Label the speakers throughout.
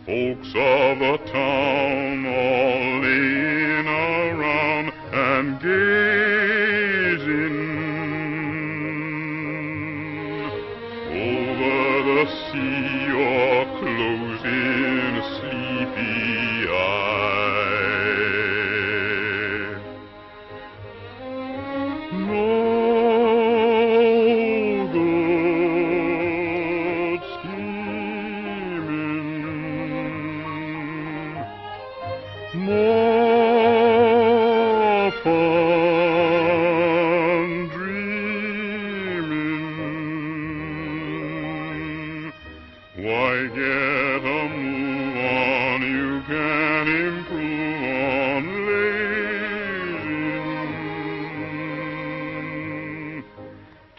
Speaker 1: Folks of the town all laying around and gazing over the sea or closing a sleepy eye. No good scheming, more fun dreaming. Why get a move on, you can improve on lazing,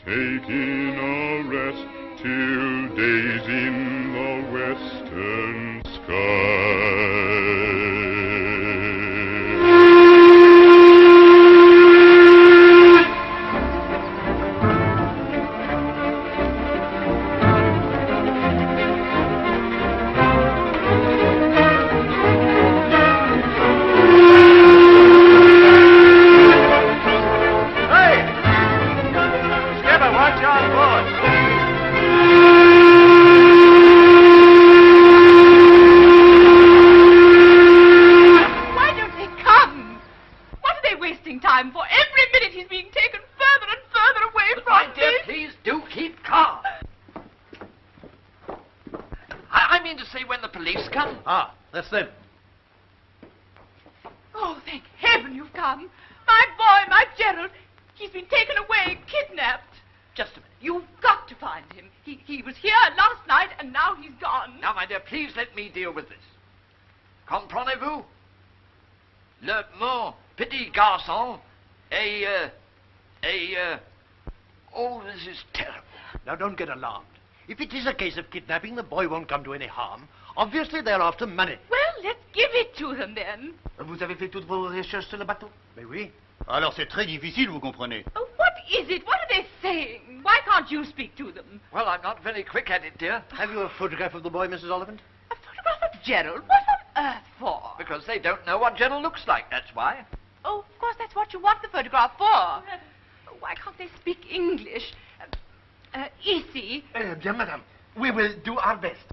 Speaker 1: taking a rest till day's in the western sky.
Speaker 2: Time for every minute he's being taken further and further away from
Speaker 3: My dear,
Speaker 2: me.
Speaker 3: please do keep calm. I mean to say when the police come.
Speaker 4: Ah, that's them.
Speaker 2: Oh, thank heaven you've come. My boy, my Gerald, he's been taken away, kidnapped.
Speaker 3: Just a minute.
Speaker 2: You've got to find him. He was here last night and now he's gone.
Speaker 3: Now, my dear, please let me deal with this. Comprenez-vous? Le mon petit garçon oh, this is terrible.
Speaker 4: Now, don't get alarmed. If it is a case of kidnapping, the boy won't come to any harm. Obviously, they're after money.
Speaker 2: Well, let's give it to them then.
Speaker 4: Vous avez fait toutes vos recherches sur le bateau? Mais oui.
Speaker 5: Alors c'est très difficile, vous comprenez.
Speaker 2: Oh, what is it? What are they saying? Why can't you speak to them?
Speaker 3: Well, I'm not very quick at it, dear.
Speaker 4: Have you a photograph of the boy, Mrs. Ollivant?
Speaker 2: A photograph of Gerald? What on earth for?
Speaker 3: Because they don't know what General looks like, that's why.
Speaker 2: Oh, of course, that's what you want the photograph for. Why can't they speak English? Ici.
Speaker 4: Bien, madame. We will do our best.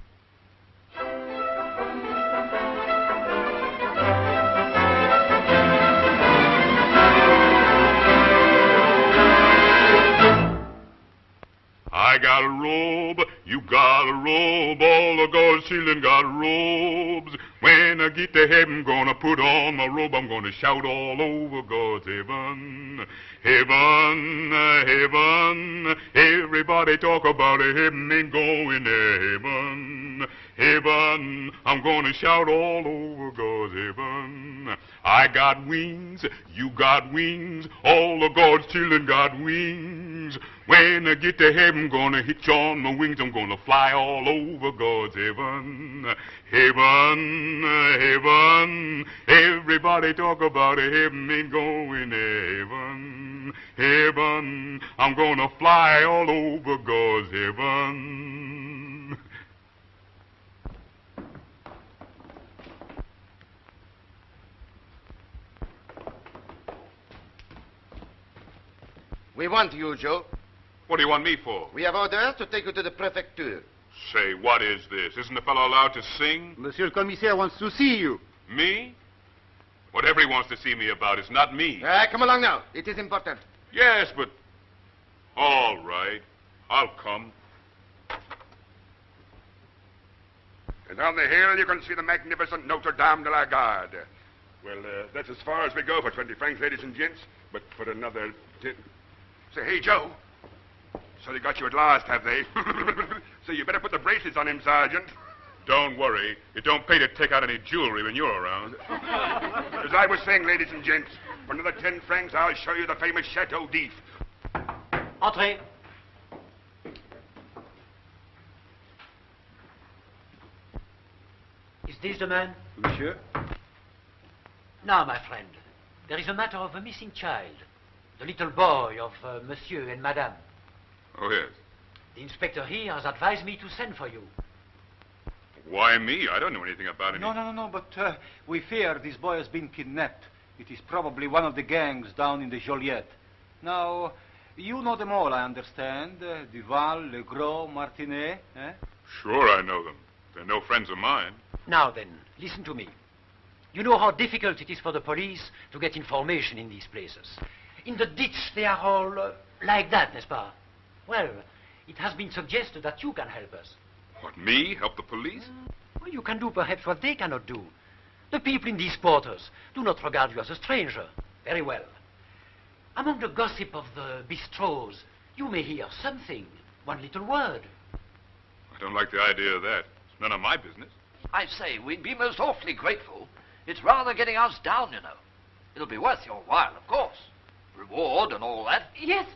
Speaker 1: I got a robe, you got a robe, all the God's children got robes. When I get to heaven, gonna put on my robe, I'm gonna shout all over God's heaven. Heaven, heaven, everybody talk about a heaven, ain't going to heaven. Heaven, I'm gonna shout all over God's heaven. I got wings, you got wings, all of God's children got wings. When I get to heaven, gonna hitch on my wings, I'm gonna fly all over God's heaven. Heaven, heaven, everybody talk about a heaven, ain't going to heaven. Heaven, I'm gonna fly all over God's heaven.
Speaker 6: We want you, Joe.
Speaker 1: What do you want me for?
Speaker 6: We have orders to take you to the prefecture.
Speaker 1: Say, what is this? Isn't the fellow allowed to sing?
Speaker 5: Monsieur le commissaire wants to see you.
Speaker 1: Me? Whatever he wants to see me about, it's not me.
Speaker 6: Come along now. It is important.
Speaker 1: Yes, but... All right. I'll come.
Speaker 7: And on the hill, you can see the magnificent Notre Dame de la Garde. Well, that's as far as we go for 20 francs, ladies and gents. But for another 10... Say, hey, Joe. So they got you at last, have they? So you better put the braces on him, Sergeant.
Speaker 1: Don't worry. It don't pay to take out any jewelry when you're around.
Speaker 7: As I was saying, ladies and gents, for another 10 francs, I'll show you the famous Chateau d'If.
Speaker 4: Entrez. Is this the man?
Speaker 5: Monsieur?
Speaker 4: Now, my friend, there is a matter of a missing child. The little boy of Monsieur and Madame.
Speaker 1: Oh, yes.
Speaker 4: The inspector here has advised me to send for you.
Speaker 1: Why me? I don't know anything about it.
Speaker 5: No, but we fear this boy has been kidnapped. It is probably one of the gangs down in the Joliette. Now, you know them all, I understand. Duval, Legros, Martinet, eh?
Speaker 1: Sure, I know them. They're no friends of mine.
Speaker 4: Now then, listen to me. You know how difficult it is for the police to get information in these places. In the ditch, they are all like that, n'est-ce pas? Well, it has been suggested that you can help us.
Speaker 1: What, me? Help the police?
Speaker 4: Well, you can do perhaps what they cannot do. The people in these quarters do not regard you as a stranger. Very well. Among the gossip of the bistros, you may hear something, one little word.
Speaker 1: I don't like the idea of that. It's none of my business.
Speaker 3: I say, we'd be most awfully grateful. It's rather getting us down, you know. It'll be worth your while, of course. Reward and all that.
Speaker 2: Yes,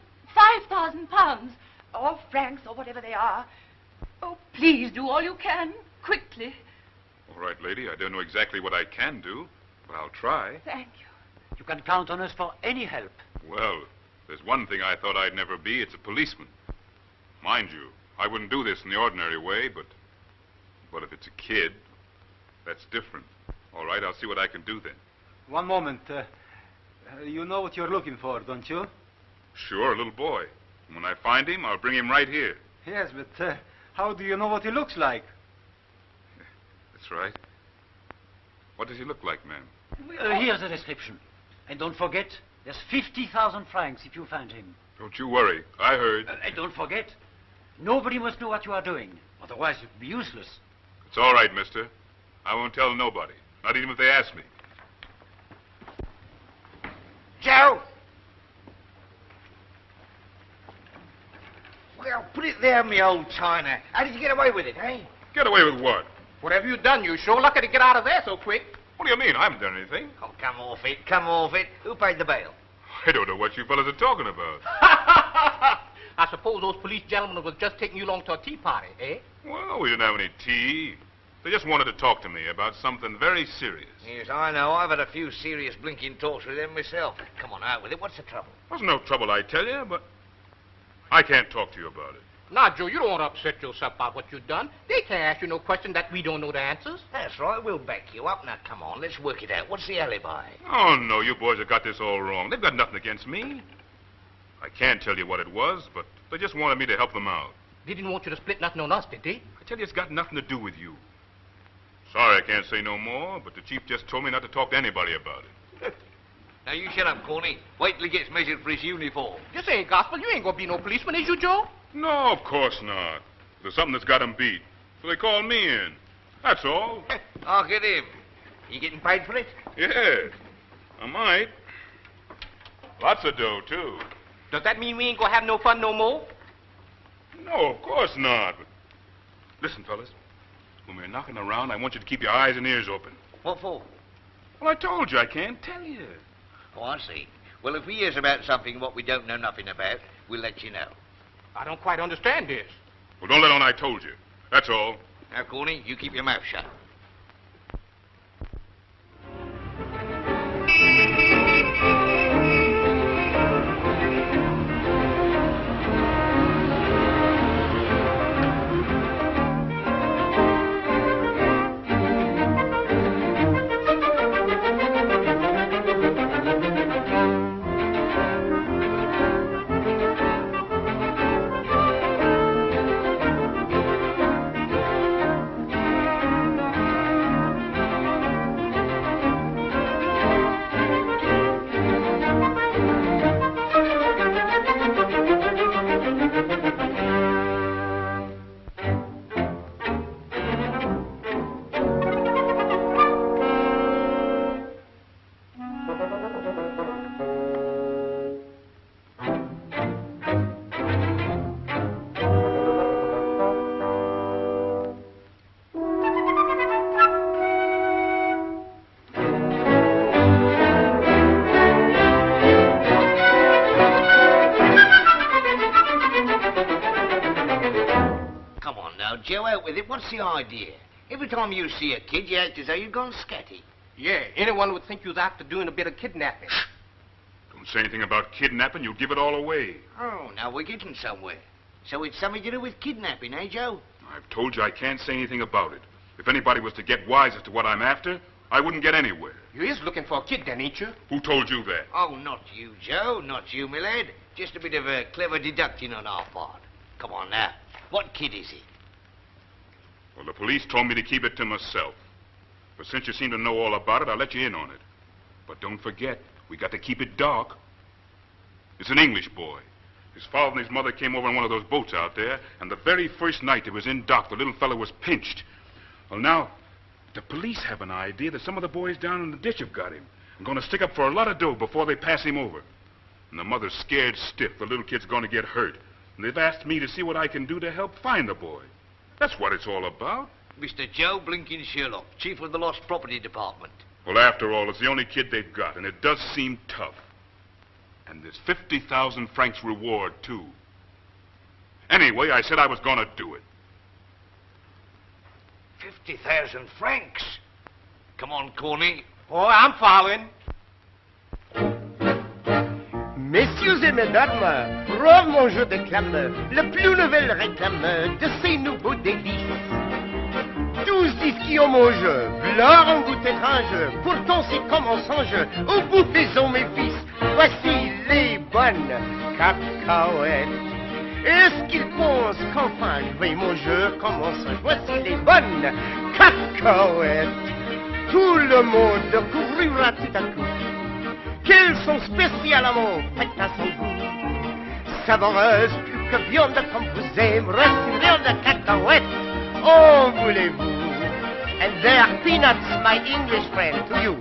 Speaker 2: £5,000. Or francs, or whatever they are. Oh, please do all you can, quickly.
Speaker 1: All right, lady, I don't know exactly what I can do, but I'll try.
Speaker 2: Thank you.
Speaker 4: You can count on us for any help.
Speaker 1: Well, there's one thing I thought I'd never be. It's a policeman. Mind you, I wouldn't do this in the ordinary way, but if it's a kid, that's different. All right, I'll see what I can do then.
Speaker 5: One moment. You know what you're looking for, don't you?
Speaker 1: Sure, a little boy. When I find him, I'll bring him right here.
Speaker 5: Yes, but how do you know what he looks like?
Speaker 1: That's right. What does he look like, ma'am?
Speaker 4: Here's the description. And don't forget, there's 50,000 francs if you find him.
Speaker 1: Don't you worry. I heard.
Speaker 4: And don't forget, nobody must know what you are doing. Otherwise, it would be useless.
Speaker 1: It's all right, mister. I won't tell nobody. Not even if they ask me.
Speaker 6: Joe! Well, put it there, me old China. How did you get away with it, eh?
Speaker 1: Get away with what?
Speaker 8: Whatever you done, you sure lucky to get out of there so quick.
Speaker 1: What do you mean? I haven't done anything.
Speaker 6: Oh, come off it, come off it. Who paid the bail?
Speaker 1: I don't know what you fellas are talking about.
Speaker 8: I suppose those police gentlemen was just taking you along to a tea party, eh?
Speaker 1: Well, we didn't have any tea. They just wanted to talk to me about something very serious.
Speaker 6: Yes, I know. I've had a few serious blinking talks with them myself. Come on, out with it. What's the trouble?
Speaker 1: There's no trouble, I tell you, but I can't talk to you about it.
Speaker 8: Now, Joe, you don't want to upset yourself about what you've done. They can't ask you no question that we don't know the answers.
Speaker 6: That's right. We'll back you up. Now, come on. Let's work it out. What's the alibi?
Speaker 1: Oh, no, you boys have got this all wrong. They've got nothing against me. I can't tell you what it was, but they just wanted me to help them out.
Speaker 8: They didn't want you to split nothing on us, did they?
Speaker 1: I tell you, it's got nothing to do with you. Sorry I can't say no more, but the chief just told me not to talk to anybody about it.
Speaker 6: Now, you shut up, Corny. Wait till he gets measured for his uniform.
Speaker 8: This ain't gospel. You ain't gonna be no policeman, is you, Joe?
Speaker 1: No, of course not. There's something that's got him beat, so they called me in. That's all.
Speaker 6: Look at him. You getting paid for it?
Speaker 1: Yeah, I might. Lots of dough, too.
Speaker 8: Does that mean we ain't gonna have no fun no more?
Speaker 1: No, of course not. But listen, fellas, when we're knocking around, I want you to keep your eyes and ears open.
Speaker 6: What for?
Speaker 1: Well, I told you I can't tell you.
Speaker 6: Oh, I see. Well, if we hears about something what we don't know nothing about, we'll let you know.
Speaker 8: I don't quite understand this.
Speaker 1: Well, don't let on I told you. That's all.
Speaker 6: Now, Corny, you keep your mouth shut. Joe, out with it. What's the idea? Every time you see a kid, you act as though you've gone scatty.
Speaker 8: Yeah, anyone would think you was after doing a bit of kidnapping.
Speaker 1: Don't say anything about kidnapping. You'll give it all away.
Speaker 6: Oh, now we're getting somewhere. So it's something to do with kidnapping, eh, Joe?
Speaker 1: I've told you I can't say anything about it. If anybody was to get wise as to what I'm after, I wouldn't get anywhere.
Speaker 8: You is looking for a kid then, ain't you?
Speaker 1: Who told you that?
Speaker 6: Oh, not you, Joe. Not you, my lad. Just a bit of clever deducting on our part. Come on now. What kid is it?
Speaker 1: Well, the police told me to keep it to myself. But since you seem to know all about it, I'll let you in on it. But don't forget, we got to keep it dark. It's an English boy. His father and his mother came over in one of those boats out there, and the very first night it was in dock, the little fellow was pinched. Well, now, the police have an idea that some of the boys down in the ditch have got him and going to stick up for a lot of dough before they pass him over. And the mother's scared stiff. The little kid's going to get hurt. And they've asked me to see what I can do to help find the boy. That's what it's all about.
Speaker 6: Mr. Joe Blinkin Sherlock, Chief of the Lost Property Department.
Speaker 1: Well, after all, it's the only kid they've got, and it does seem tough. And there's 50,000 francs reward, too. Anyway, I said I was going to do it.
Speaker 6: 50,000 francs? Come on, Corny.
Speaker 8: Oh, I'm following.
Speaker 9: Messieurs et mesdames, preuve mon jeu déclame la plus nouvelle réclame de ces nouveaux délices. Tous disent qui ont mon jeu, leur en goût étrange, pourtant c'est comme on songe, au bout faisons mes fils, voici les bonnes cacahuètes. Est-ce qu'ils pensent qu'enfin je vais mon jeu commence, voici les bonnes cacahuètes. Tout le monde découvrira tout à coup qu'elles sont spécialement faites à son goût. Savoureuses, plus que viande comme vous aimez, restaurant de cacahuètes, oh voulez-vous? And they are peanuts, my English friend, to you.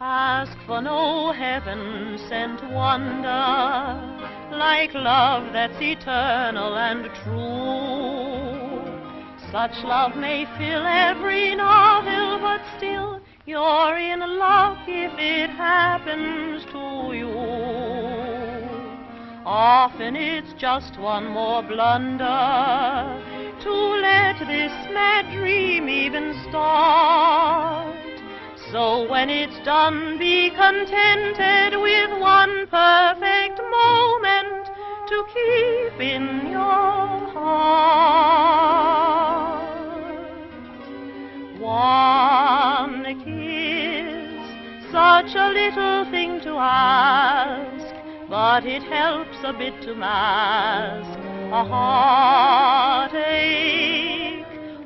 Speaker 10: Ask for no heaven-sent wonder, like love that's eternal and true. Such love may fill every novel, but still you're in luck if it happens to you. Often it's just one more blunder to let this mad dream even start. So when it's done, be contented with one perfect moment to keep in your heart. One kiss, such a little thing to ask, but it helps a bit to mask a heartache.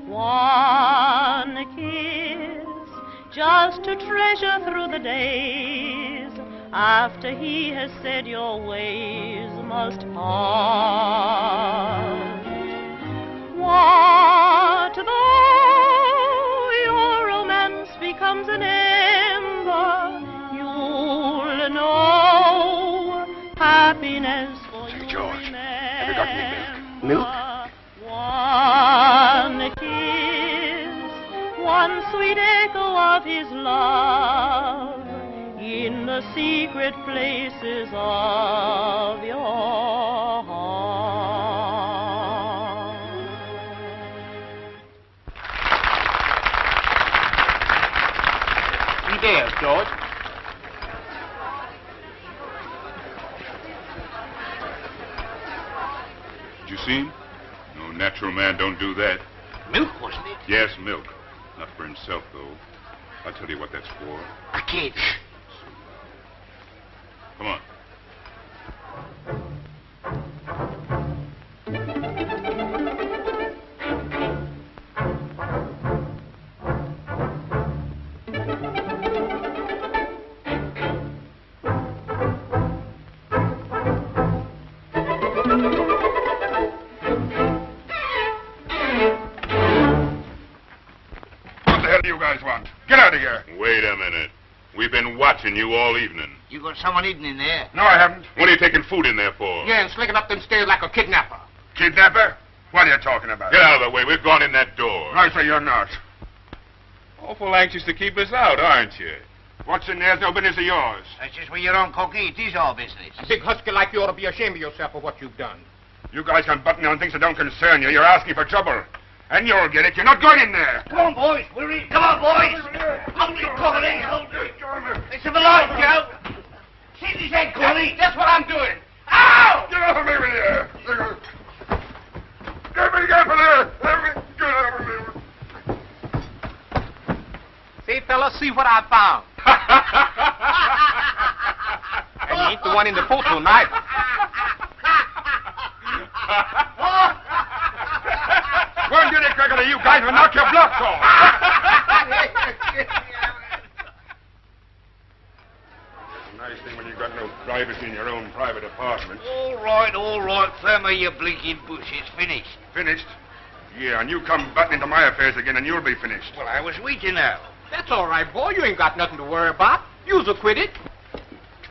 Speaker 10: One kiss, just to treasure through the days, after he has said your ways must part. What though your romance becomes an ember, you'll know happiness for
Speaker 7: Say,
Speaker 10: you
Speaker 7: George, have you got any
Speaker 9: Milk?
Speaker 10: One kiss, one sweet echo of his love in the secret places of your heart.
Speaker 8: He dares, George.
Speaker 1: Did you see him? No natural man don't do that.
Speaker 6: Milk, wasn't it?
Speaker 1: Yes, milk. Not for himself, though. I'll tell you what that's for.
Speaker 6: A kid.
Speaker 1: Come on.
Speaker 7: What the hell do you guys want? Get out of here.
Speaker 1: Wait a minute. We've been watching you all evening.
Speaker 6: You got someone hidden in there?
Speaker 7: No, I haven't.
Speaker 1: What are you taking food in there for?
Speaker 8: Yeah, and slinking up them stairs like a kidnapper.
Speaker 7: Kidnapper? What are you talking about?
Speaker 1: Get out of the way. We've gone in that door.
Speaker 7: I say you're not.
Speaker 1: Awful anxious to keep us out, aren't you?
Speaker 7: What's in there's no business of yours.
Speaker 6: That's just where your own cocky. It is our business.
Speaker 8: A big husky like you ought to be ashamed of yourself for what you've done.
Speaker 7: You guys come buttoning on things that don't concern you. You're asking for trouble. And you'll get it. You're not going in there.
Speaker 6: Come on, boys. We're in. Come on, boys. Hold it, Corny. Hold it. It's a light, Joe.
Speaker 8: what I found. And he ain't the one in the photo neither.
Speaker 7: One dirty cracker, you guys will knock your blocks off. Nice thing when you've got no privacy in your own private apartment.
Speaker 6: All right, Farmer, you blinking bush. It's finished.
Speaker 7: Finished? Yeah, and you come butting into my affairs again and you'll be finished.
Speaker 6: Well, I was waiting now.
Speaker 8: That's all right, boy. You ain't got nothing to worry about. You's acquitted.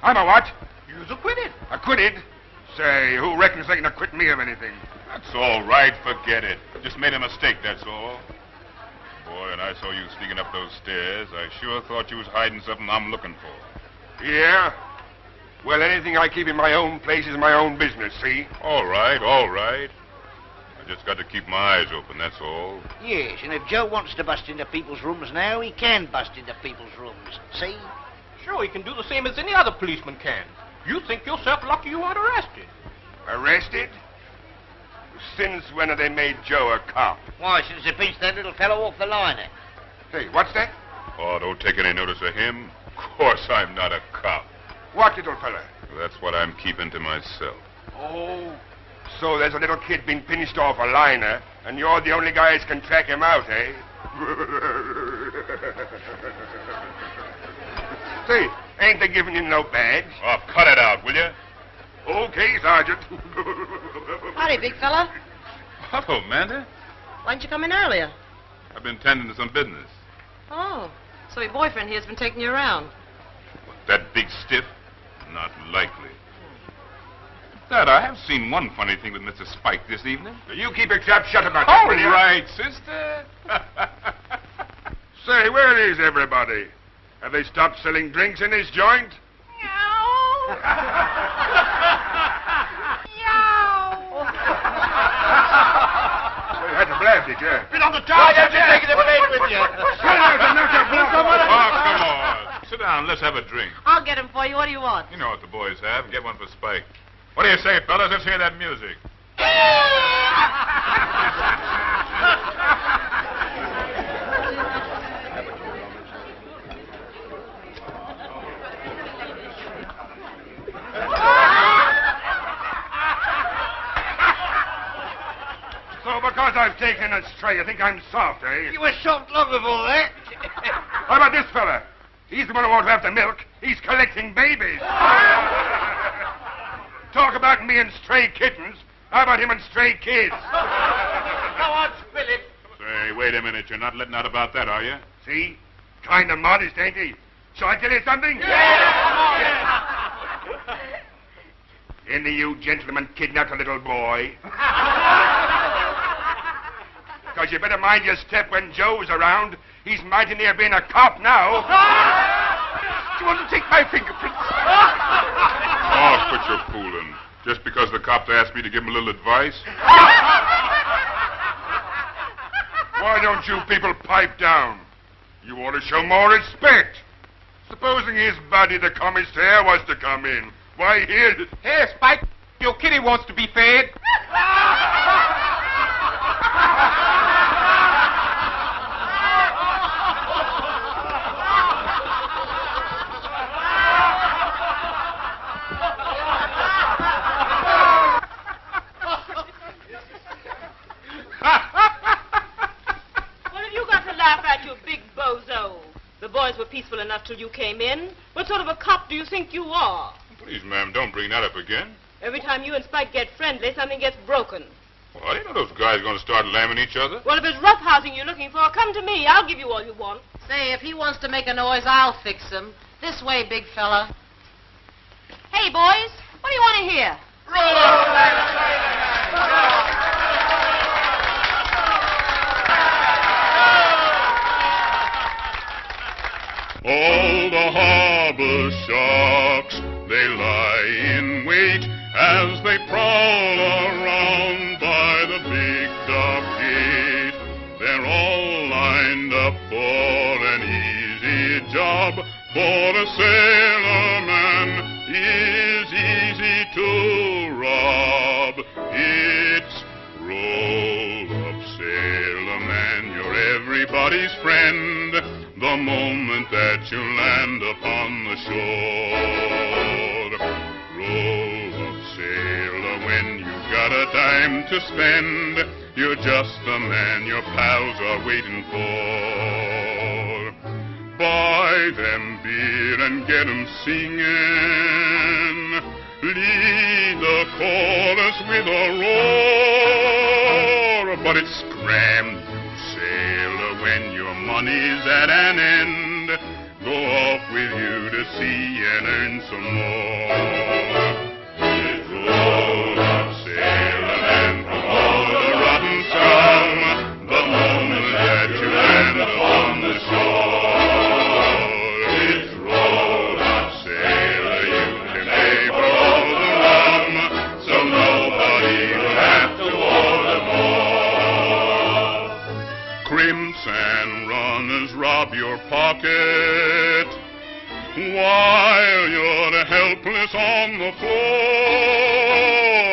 Speaker 7: I'm a what?
Speaker 8: You's acquitted.
Speaker 7: Acquitted? Say, who reckons they can acquit me of anything?
Speaker 1: That's all right. Forget it. Just made a mistake, that's all. Boy, and I saw you sneaking up those stairs. I sure thought you was hiding something I'm looking for.
Speaker 7: Yeah? Well, anything I keep in my own place is my own business, see?
Speaker 1: All right, all right. I just got to keep my eyes open, that's all.
Speaker 6: Yes, and if Joe wants to bust into people's rooms now, he can bust into people's rooms. See?
Speaker 8: Sure, he can do the same as any other policeman can. You think yourself lucky you weren't arrested.
Speaker 7: Arrested? Since when have they made Joe a cop?
Speaker 6: Why, since they pinched that little fellow off the liner.
Speaker 7: Hey, what's that?
Speaker 1: Oh, don't take any notice of him. Of course I'm not a cop.
Speaker 7: What little fella?
Speaker 1: That's what I'm keeping to myself.
Speaker 7: Oh, so there's a little kid been pinched off a liner, and you're the only guys can track him out, eh? Say, ain't they giving him no badge?
Speaker 1: Oh, cut it out, will you?
Speaker 7: Okay, Sergeant.
Speaker 11: Howdy, big fella.
Speaker 1: Hello, Amanda.
Speaker 11: Why didn't you come in earlier?
Speaker 1: I've been tending to some business.
Speaker 11: Oh, so your boyfriend here's been taking you around.
Speaker 1: What, that big stiff? Not likely. Dad, I have seen one funny thing with Mr. Spike this evening.
Speaker 7: You keep your trap shut about that,
Speaker 1: All
Speaker 7: will you?
Speaker 1: right, sister.
Speaker 7: Say, where is everybody? Have they stopped selling drinks in this joint? You had to blast it, yeah.
Speaker 6: Been on the job, don't you take it blade with you.
Speaker 7: Shut up and knock your block off.
Speaker 1: Oh, come on. Sit down. Let's have a drink.
Speaker 11: I'll get him for you. What do you want?
Speaker 1: You know what the boys have. Get one for Spike. What do you say, fellas? Let's hear that music.
Speaker 7: So because I've taken a stray, you think I'm soft, eh?
Speaker 6: You were soft long before that.
Speaker 7: What about this fella? He's the one who won't have the milk. He's collecting babies. Talk about me and stray kittens. How about him and stray kids?
Speaker 6: Go on, spill it.
Speaker 1: Say, wait a minute. You're not letting out about that, are you?
Speaker 7: See? Kind of modest, ain't he? Shall I tell you something? Any of you gentlemen kidnapped a little boy? Because you better mind your step when Joe's around. He's mighty near being a cop now.
Speaker 6: Do you want to take my fingerprints?
Speaker 1: Oh, quit your fooling. Just because the cops asked me to give him a little advice?
Speaker 7: Why don't you people pipe down? You ought to show more respect. Supposing his buddy, the commissaire, was to come in. Why, he'd...
Speaker 8: Hey, Spike, your kitty wants to be fed.
Speaker 11: What have you got to laugh at, you big bozo? The boys were peaceful enough till you came in. What sort of a cop do you think you are?
Speaker 1: Please, ma'am, don't bring that up again.
Speaker 11: Every time you and Spike get friendly, something gets broken.
Speaker 1: Well, I didn't know those guys were going to start lambing each other.
Speaker 11: Well, if it's roughhousing you're looking for, come to me. I'll give you all you want. Say, if he wants to make a noise, I'll fix him. This way, big fella. Hey, boys, what do you want to hear?
Speaker 1: All the harbor sharks, they lie in wait as they prowl around by the big dock gate. They're all lined up for an easy job, for a sailorman is easy to rob. It's roll up, sailorman, you're everybody's friend. The the moment that you land upon the shore. Roll up, sailor, when you've got a dime to spend. You're just the man your pals are waiting for. Buy them beer and get 'em singing. Lead the chorus with a roar. But it's scram, you sailor, when your money's at an end. Go off with you to sea and earn some more. It's roll up, sailor, and from all the rotten scum, the moment that you land upon the shore. It's roll up, sailor, you can pay for all the rum, so nobody will have to order more. Crimps and runners rob your pocket while you're helpless on the floor.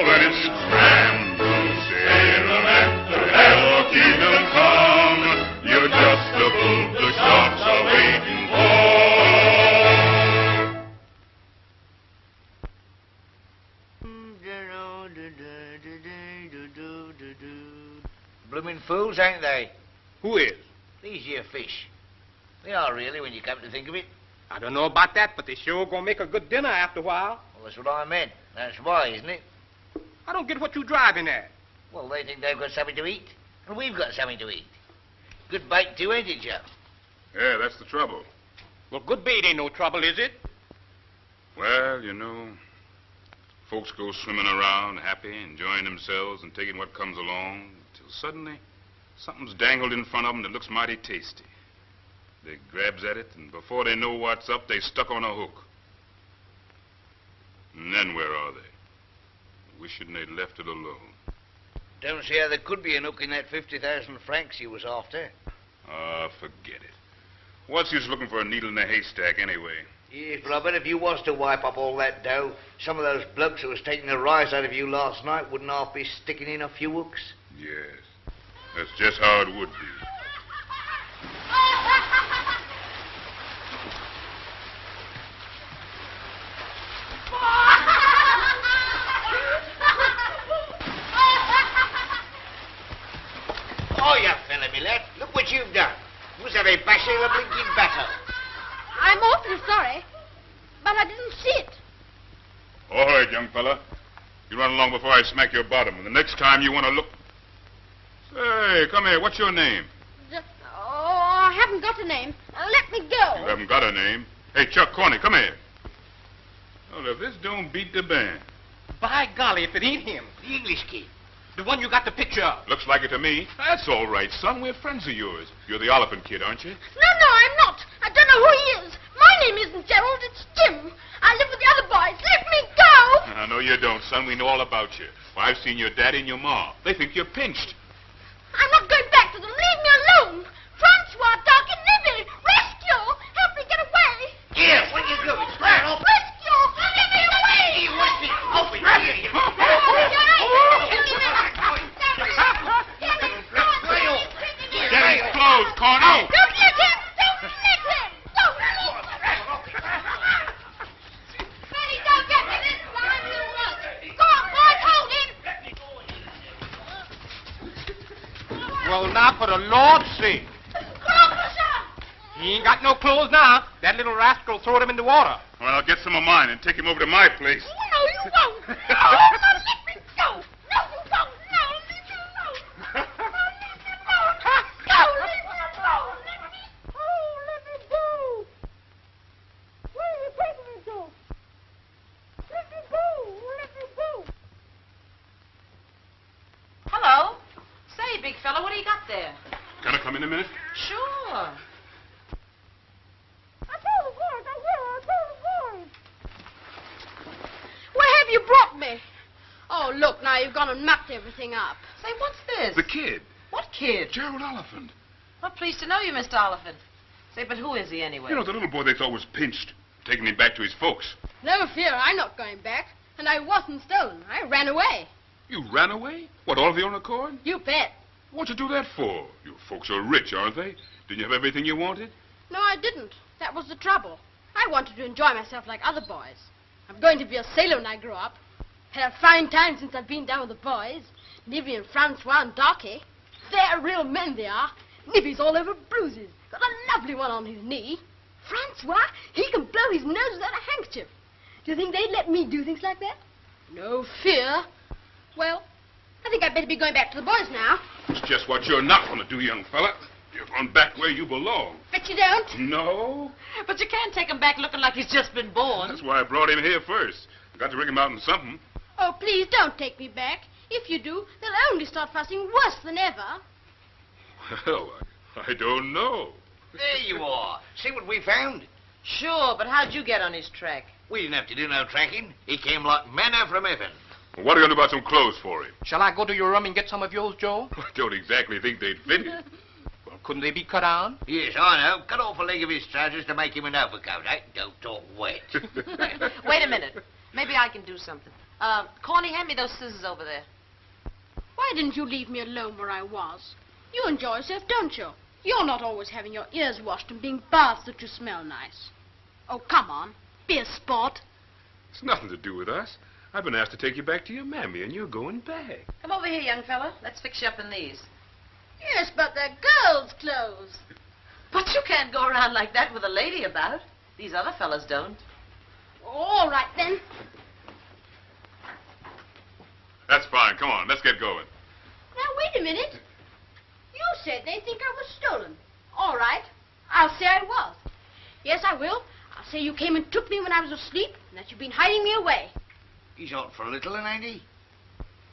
Speaker 1: And it's scram, you sailor, after hell or keep them calm. You're just a fool the sharks are waiting
Speaker 6: for. Blooming fools, ain't they?
Speaker 8: Who is?
Speaker 6: These here fish. They are really, when you come to think of it.
Speaker 8: I don't know about that, but they sure gonna make a good dinner after a while.
Speaker 6: Well, that's what I meant. That's why, isn't it?
Speaker 8: I don't get what you're driving at.
Speaker 6: Well, they think they've got something to eat, and we've got something to eat. Good bait too, ain't it, Joe?
Speaker 1: Yeah, that's the trouble.
Speaker 8: Well, good bait ain't no trouble, is it?
Speaker 1: Well, you know, folks go swimming around happy, enjoying themselves and taking what comes along, till suddenly something's dangled in front of them that looks mighty tasty. They grabs at it, and before they know what's up, they stuck on a hook. And then where are they? Wishing they'd left it alone.
Speaker 6: Don't see how there could be an hook in that 50,000 francs you was after.
Speaker 1: Ah, forget it. What's use looking for a needle in a haystack anyway?
Speaker 6: Yes, but I bet if you was to wipe up all that dough, some of those blokes who was taking a rise out of you last night wouldn't half be sticking in a few hooks.
Speaker 1: Yes, that's just how it would be.
Speaker 6: Oh, you fella, me lad. Look what you've done. You must have a bashing of a blinking battle.
Speaker 12: I'm awfully sorry, but I didn't see it.
Speaker 1: All right, young fella. You run along before I smack your bottom. And the next time you want to look... Say, come here. What's your name?
Speaker 12: I haven't got a name. Let me go.
Speaker 1: You haven't got a name? Hey, Chuck Corney, come here. Well, if this don't beat the band.
Speaker 8: By golly, if it ain't him.
Speaker 6: The English kid.
Speaker 8: The one you got the picture of.
Speaker 1: Looks like it to me. That's all right, son. We're friends of yours. You're the Oliphant Kid, aren't you?
Speaker 12: No, I'm not. I don't know who he is. My name isn't Gerald, it's Jim. I live with the other boys. Let me go.
Speaker 1: No, you don't, son. We know all about you. Well, I've seen your daddy and your ma. They think you're pinched.
Speaker 12: I'm not going back to them. Leave me alone. Francois, Doc, and Libby. Rescue. Help me get away.
Speaker 6: Here, what are you doing? Square off.
Speaker 12: Rescue. Get me away.
Speaker 6: Here, what's it? Open here.
Speaker 1: Daddy's closed, Corney.
Speaker 12: Don't let him. Don't let him. Don't let him. Betty, don't get me this time, you won't. Go on, boys, hold him.
Speaker 8: Well, now, for the Lord's sake.
Speaker 12: Officer.
Speaker 8: He ain't got no clothes now. That little rascal throwed him in the water.
Speaker 1: Well, I'll get some of mine and take him over to my place.
Speaker 12: Oh, no, you won't. No, let me go. No, you won't. No, leave me alone. No, leave me alone. No, leave me alone. Let me... Oh, let me go. Where are you taking me to? Let me go. Let me go.
Speaker 11: Hello. Say, big fella, what do you got there?
Speaker 1: Can I come in a minute?
Speaker 11: Sure.
Speaker 12: I told the boys. I will. I told the boys. Where have you brought me? Oh, look, now you've gone and mucked everything up.
Speaker 11: Say, what's this?
Speaker 1: The kid.
Speaker 11: What kid?
Speaker 1: Gerald Oliphant.
Speaker 11: Well, pleased to know you, Mr. Oliphant. Say, but who is he anyway?
Speaker 1: You know, the little boy they thought was pinched. Taking him back to his folks.
Speaker 12: Never fear, I'm not going back. And I wasn't stolen. I ran away.
Speaker 1: You ran away? What, all of your own accord?
Speaker 12: You bet.
Speaker 1: What'd you do that for? Your folks are rich, aren't they? Didn't you have everything you wanted?
Speaker 13: No, I didn't. That was the trouble. I wanted to enjoy myself like other boys. I'm going to be a sailor when I grow up. Had a fine time since I've been down with the boys. Nibby and Francois and Darky. They're real men, they are. Nibby's all over bruises. Got a lovely one on his knee. Francois, he can blow his nose without a handkerchief. Do you think they'd let me do things like that? No fear. Well, I think I'd better be going back to the boys now.
Speaker 7: It's just what you're not going to do, young fella. You're going back where you belong.
Speaker 13: Bet you don't?
Speaker 7: No.
Speaker 11: But you can't take him back looking like he's just been born.
Speaker 7: That's why I brought him here first. Got to rig him out in something.
Speaker 13: Oh, please don't take me back. If you do, they'll only start fussing worse than ever.
Speaker 7: Well, I don't know.
Speaker 6: There you are. See what we found?
Speaker 11: Sure, but how'd you get on his track?
Speaker 6: We didn't have to do no tracking. He came like manna from heaven.
Speaker 7: Well, what are you going to do about some clothes for him?
Speaker 8: Shall I go to your room and get some of yours, Joe?
Speaker 7: I don't exactly think they'd fit him.
Speaker 8: Well, couldn't they be cut on?
Speaker 6: Yes, I know. Cut off a leg of his trousers to make him an overcoat, eh? Don't talk wet.
Speaker 11: Wait a minute. Maybe I can do something. Corny, hand me those scissors over there.
Speaker 13: Why didn't you leave me alone where I was? You enjoy yourself, don't you? You're not always having your ears washed and being bathed that you smell nice. Oh, come on. Be a sport.
Speaker 7: It's nothing to do with us. I've been asked to take you back to your mammy, and you're going back.
Speaker 11: Come over here, young fella. Let's fix you up in these.
Speaker 13: Yes, but they're girls' clothes.
Speaker 11: But you can't go around like that with a lady about. These other fellas don't.
Speaker 13: All right, then.
Speaker 7: That's fine. Come on, let's get going.
Speaker 13: Now, wait a minute. You said they think I was stolen. All right. I'll say I was. Yes, I will. I'll say you came and took me when I was asleep and that you've been hiding me away.
Speaker 6: He's out for a little, ain't he?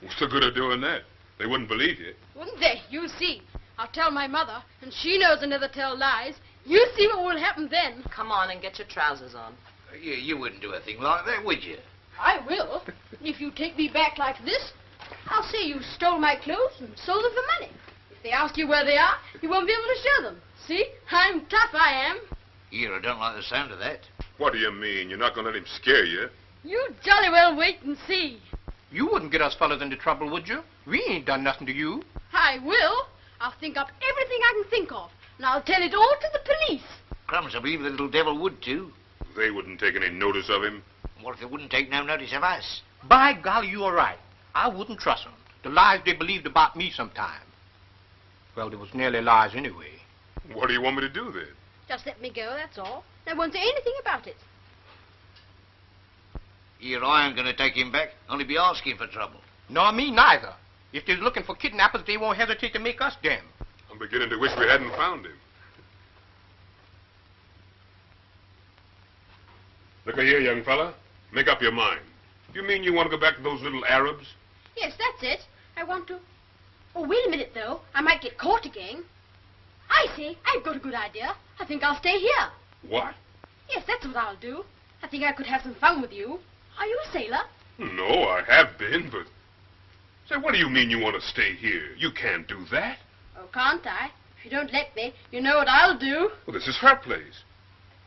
Speaker 7: What's the good of doing that? They wouldn't believe you.
Speaker 13: Wouldn't they? You see. I'll tell my mother, and she knows I never tell lies. You see what will happen then.
Speaker 11: Come on and get your trousers on.
Speaker 6: You wouldn't do a thing like that, would you?
Speaker 13: I will. If you take me back like this, I'll say you stole my clothes and sold them for money. If they ask you where they are, you won't be able to show them. See? I'm tough, I am.
Speaker 6: Here, I don't like the sound of that.
Speaker 7: What do you mean? You're not going to let him scare you?
Speaker 13: You jolly well wait and see.
Speaker 8: You wouldn't get us fellas into trouble, would you? We ain't done nothing to you.
Speaker 13: I will. I'll think up everything I can think of, and I'll tell it all to the police.
Speaker 6: Crumbs, I believe the little devil would, too.
Speaker 7: They wouldn't take any notice of him.
Speaker 6: What if they wouldn't take no notice of us?
Speaker 8: By golly, you are right. I wouldn't trust them. The lies they believed about me sometime. Well, they was nearly lies anyway.
Speaker 7: What do you want me to do, then?
Speaker 13: Just let me go, that's all. I won't say anything about it.
Speaker 6: Here, I ain't going to take him back. Only be asking for trouble.
Speaker 8: Nor me neither. If they're looking for kidnappers, they won't hesitate to make us damn.
Speaker 7: I'm beginning to wish we hadn't found him. Look here, young fella. Make up your mind. You mean you want to go back to those little Arabs?
Speaker 13: Yes, that's it. I want to... Oh, wait a minute, though. I might get caught again. I say, I've got a good idea. I think I'll stay here.
Speaker 7: What?
Speaker 13: Yes, that's what I'll do. I think I could have some fun with you. Are you a sailor?
Speaker 7: No, I have been, but... Say, what do you mean you want to stay here? You can't do that.
Speaker 13: Oh, can't I? If you don't let me, you know what I'll do.
Speaker 7: Well, this is her place.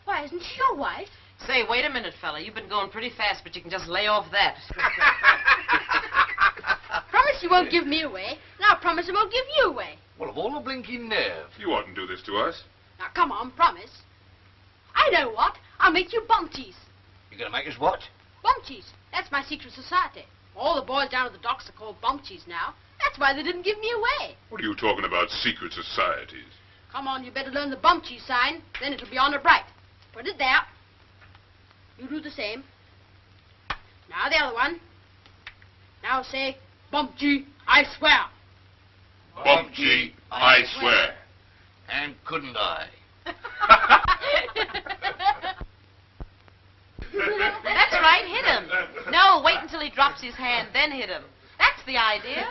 Speaker 13: Why, isn't she your wife?
Speaker 11: Say, wait a minute, fella. You've been going pretty fast, but you can just lay off that.
Speaker 13: Promise you won't give me away, and I'll promise I won't give you away.
Speaker 6: Well, of all the blinking nerve.
Speaker 7: You oughtn't do this to us.
Speaker 13: Now, come on, promise. I know what. I'll make you bumchies.
Speaker 6: You're going to make us what?
Speaker 13: Bumchies. That's my secret society. All the boys down at the docks are called bumchies now. That's why they didn't give me away.
Speaker 7: What are you talking about, secret societies?
Speaker 13: Come on, you better learn the bumchie sign. Then it'll be on or bright. Put it there. You do the same. Now the other one. Now say, bumchie, I swear.
Speaker 7: Bumchie, I swear.
Speaker 6: And couldn't I?
Speaker 11: That's right, hit him. No, wait until he drops his hand, then hit him. That's the idea.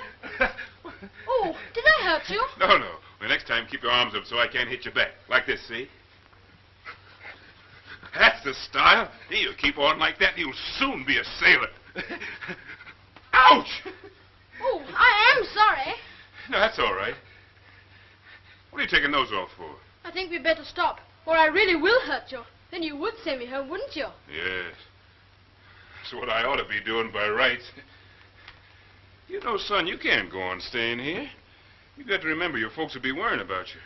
Speaker 13: Oh, did I hurt you?
Speaker 7: No. The next time, keep your arms up so I can't hit you back. Like this, see? That's the style. You keep on like that, you'll soon be a sailor. Ouch!
Speaker 13: Oh, I am sorry.
Speaker 7: No, that's all right. What are you taking those off for?
Speaker 13: I think we'd better stop, or I really will hurt you. Then you would send me home, wouldn't you?
Speaker 7: Yes. That's what I ought to be doing by rights. You know, son, you can't go on staying here. You got to remember your folks will be worrying about you.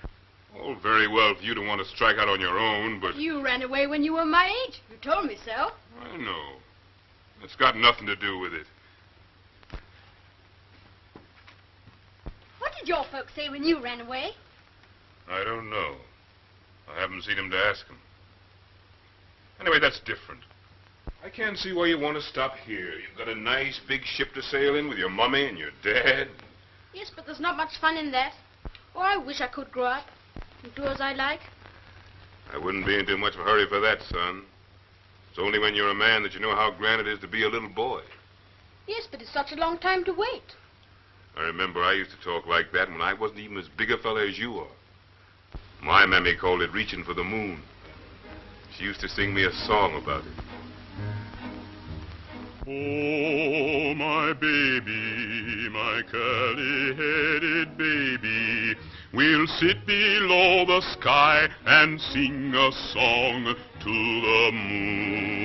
Speaker 1: All very well for you to want to strike out on your own, but...
Speaker 13: You ran away when you were my age. You told me so.
Speaker 1: I know. It's got nothing to do with it.
Speaker 13: What did your folks say when you ran away?
Speaker 1: I don't know. I haven't seen him to ask him. Anyway, that's different. I can't see why you want to stop here. You've got a nice big ship to sail in with your mummy and your dad.
Speaker 13: Yes, but there's not much fun in that. Oh, I wish I could grow up and do as I like.
Speaker 1: I wouldn't be in too much of a hurry for that, son. It's only when you're a man that you know how grand it is to be a little boy.
Speaker 13: Yes, but it's such a long time to wait.
Speaker 1: I remember I used to talk like that when I wasn't even as big a fella as you are. My mammy called it reaching for the moon. She used to sing me a song about it. Oh, my baby, my curly-headed baby, we'll sit below the sky and sing a song to the moon.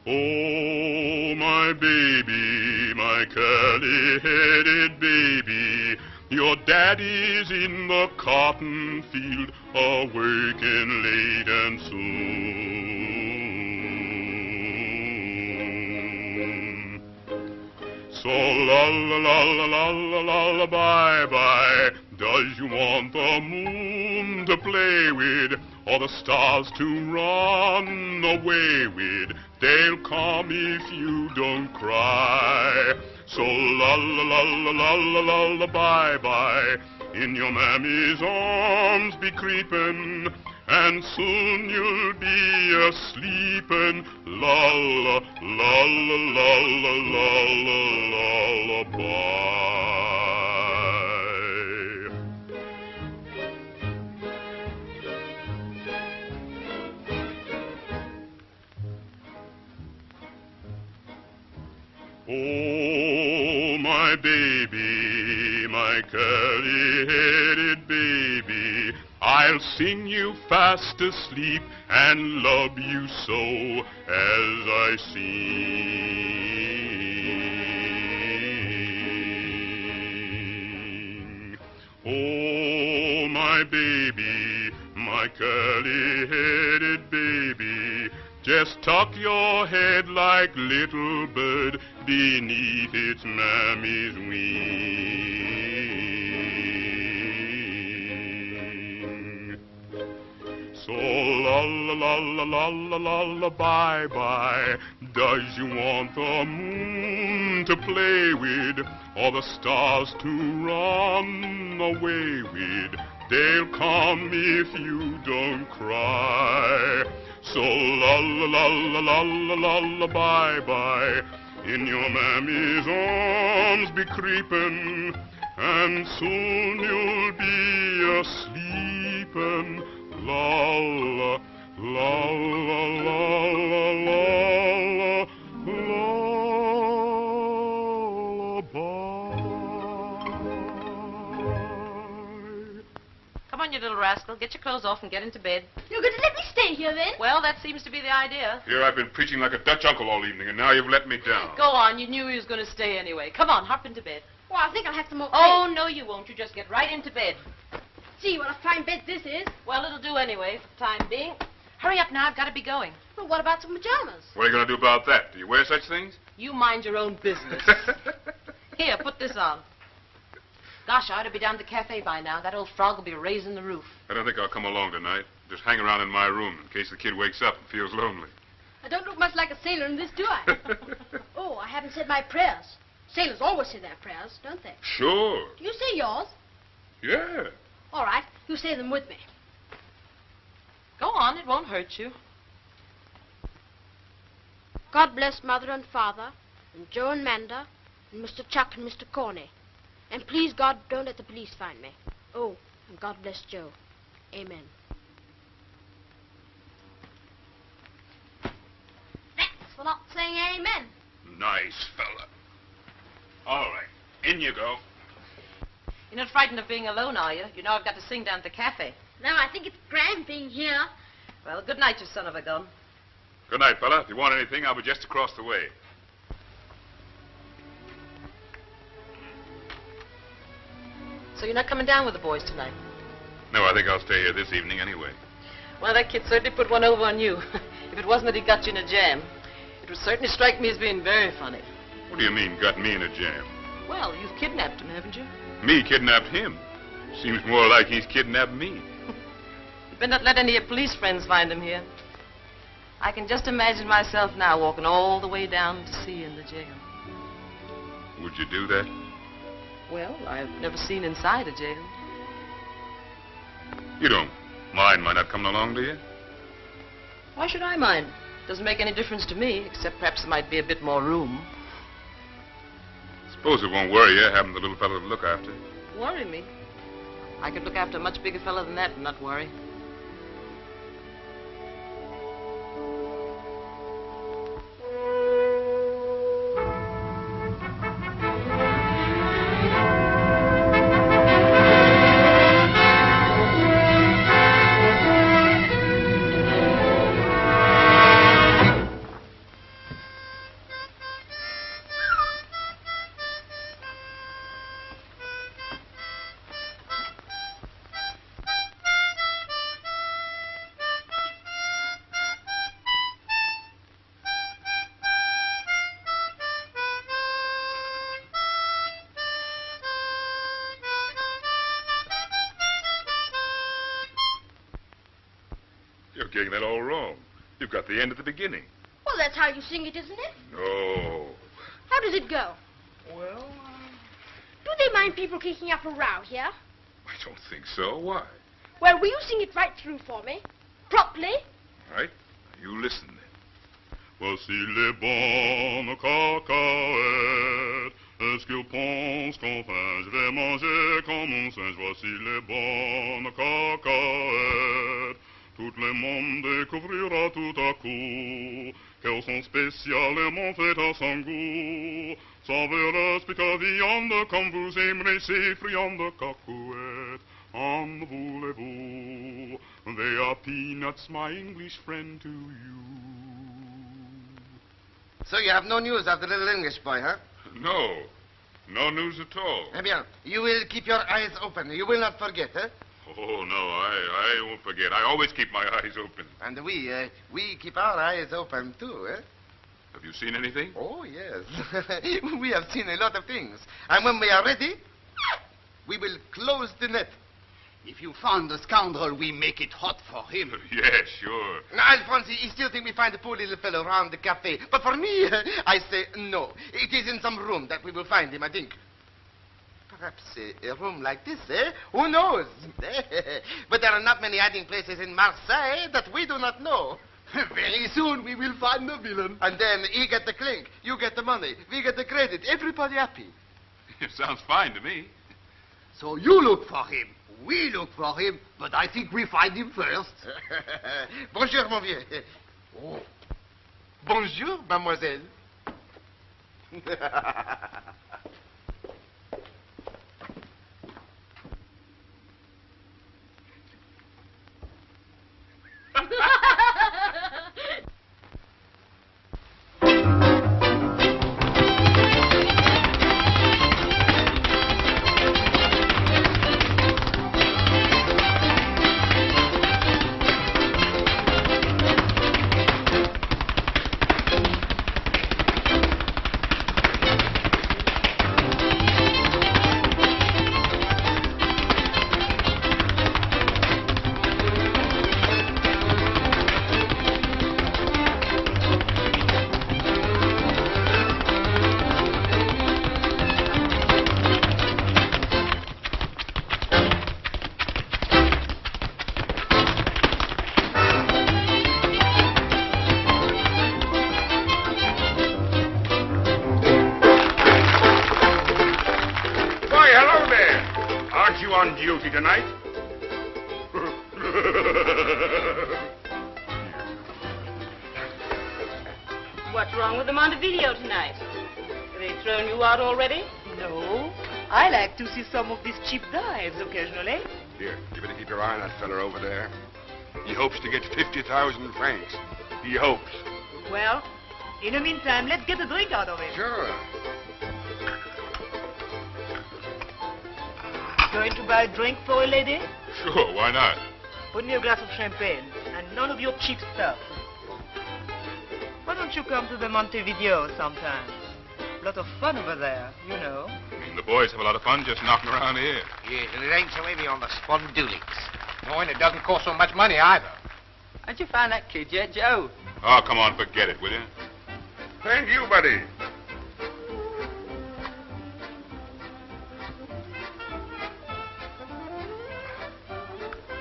Speaker 1: Oh, my baby, my curly-headed baby, your daddy's in the cotton field, awaking late and soon. So la la la la la la la la bye bye. Does you want the moon to play with, or the stars to run away with? They'll come if you don't cry. So la la la la la la la la bye bye. In your mammy's arms be creepin', and soon you'll be a-sleepin'. La la la la la la la la la bye. Oh, my baby, my curly-headed baby, I'll sing you fast asleep and love you so as I sing. Oh, my baby, my curly-headed baby, just tuck your head like little bird beneath its mammy's wing. So la la la la la la la la bye bye. Does you want the moon to play with, or the stars to run away with? They'll come if you don't cry. So la la la la la la la la bye bye. In your mammy's arms be creepin', and soon you'll be a-sleepin'. La la la la la la la la bye.
Speaker 11: Come on, you little rascal. Get your clothes off and get into bed.
Speaker 13: You're going to let me stay here, then?
Speaker 11: Well, that seems to be the idea.
Speaker 1: Here I've been preaching like a Dutch uncle all evening, and now you've let me down.
Speaker 11: Go on. You knew he was going to stay anyway. Come on, hop into bed.
Speaker 13: Well, I think I'll have some more
Speaker 11: Oh, no, you won't. You just get right into bed.
Speaker 13: Gee, what a fine bed this is.
Speaker 11: Well, it'll do anyway for the time being. Hurry up now. I've got to be going.
Speaker 13: Well, what about some pajamas?
Speaker 1: What are you going to do about that? Do you wear such things?
Speaker 11: You mind your own business. Here, put this on. Gosh, I ought to be down at the cafe by now. That old frog will be raising the roof.
Speaker 1: I don't think I'll come along tonight. Just hang around in my room in case the kid wakes up and feels lonely.
Speaker 13: I don't look much like a sailor in this, do I? Oh, I haven't said my prayers. Sailors always say their prayers, don't they?
Speaker 1: Sure.
Speaker 13: Do you say yours?
Speaker 1: Yeah.
Speaker 13: All right, you say them with me.
Speaker 11: Go on, it won't hurt you.
Speaker 13: God bless Mother and Father, and Joe and Manda, and Mr. Chuck and Mr. Corney. And please, God, don't let the police find me. Oh, and God bless Joe. Amen. Thanks for not saying amen.
Speaker 1: Nice fella. All right, in you go.
Speaker 11: You're not frightened of being alone, are you? You know I've got to sing down at the cafe.
Speaker 13: No, I think it's grand being here.
Speaker 11: Well, good night, you son of a gun.
Speaker 1: Good night, fella. If you want anything, I'll be just across the way.
Speaker 11: So you're not coming down with the boys tonight?
Speaker 1: No, I think I'll stay here this evening anyway.
Speaker 11: Well, that kid certainly put one over on you. If it wasn't that he got you in a jam, it would certainly strike me as being very funny.
Speaker 1: What do you mean, got me in a jam?
Speaker 11: Well, you've kidnapped him, haven't you?
Speaker 1: Me kidnapped him? Seems more like he's kidnapped me.
Speaker 11: You better not let any of your police friends find him here. I can just imagine myself now walking all the way down to see you in the jail.
Speaker 1: Would you do that?
Speaker 11: Well, I've never seen inside a jail.
Speaker 1: You don't mind my not coming along, do you?
Speaker 11: Why should I mind? Doesn't make any difference to me, except perhaps there might be a bit more room.
Speaker 1: Suppose it won't worry you having the little fellow to look after.
Speaker 11: Worry me? I could look after a much bigger fella than that and not worry.
Speaker 1: You're getting that all wrong. You've got the end at the beginning.
Speaker 13: Well, that's how you sing it, isn't it?
Speaker 1: No.
Speaker 13: How does it go?
Speaker 1: Well,
Speaker 13: Do they mind people kicking up a row here?
Speaker 1: I don't think so. Why?
Speaker 13: Well, will you sing it right through for me? Properly?
Speaker 1: All right. You listen then. Voici les bonnes cacahuètes. Est-ce qu'ils pensent qu'enfin je vais manger comme un singe? Voici les bonnes cacahuètes. Tout le monde découvrira tout à coup qu'elles sont spécialement faites à son goût. Savoureuse piquante viande comme vous aimerez ces friandes cacahuètes. En voulez-vous? They are peanuts, my English friend, to you.
Speaker 9: So you have no news of the little English boy, huh?
Speaker 1: No. No news at all.
Speaker 9: Eh bien, you will keep your eyes open. You will not forget, eh?
Speaker 1: Oh, no, I won't forget. I always keep my eyes open.
Speaker 9: And we keep our eyes open, too, eh?
Speaker 1: Have you seen anything?
Speaker 9: Oh, yes. We have seen a lot of things. And when we are ready, we will close the net.
Speaker 8: If you found the scoundrel, we make it hot for him.
Speaker 1: Yes, sure.
Speaker 9: Now, Alphonse, he still think we find the poor little fellow around the cafe. But for me, I say no. It is in some room that we will find him, I think. Perhaps a room like this, eh? Who knows? But there are not many hiding places in Marseille that we do not know.
Speaker 8: Very soon we will find the villain.
Speaker 9: And then he get the clink, you get the money, we get the credit, everybody happy.
Speaker 1: It sounds fine to me.
Speaker 8: So you look for him. We look for him, but I think we find him first.
Speaker 9: Bonjour, mon vieux. Oh. Bonjour, mademoiselle.
Speaker 7: On duty tonight?
Speaker 11: What's wrong with the Montevideo tonight? Have they thrown you out already?
Speaker 14: No. I like to see some of these cheap dives occasionally.
Speaker 7: Here, you better keep your eye on that fella over there. He hopes to get 50,000 francs. He hopes.
Speaker 14: Well, in the meantime, let's get a drink out of it.
Speaker 7: Sure.
Speaker 14: Going to buy a drink for a lady?
Speaker 1: Sure, why not?
Speaker 14: Put me a glass of champagne, and none of your cheap stuff. Why don't you come to the Montevideo sometime? A lot of fun over there, you know.
Speaker 1: The boys have a lot of fun just knocking around here.
Speaker 8: Yes, and it ain't so heavy on the spondulics. No, and it doesn't cost so much money either.
Speaker 14: How'd you find that kid yet, Joe?
Speaker 1: Oh, come on, forget it, will you?
Speaker 7: Thank you, buddy.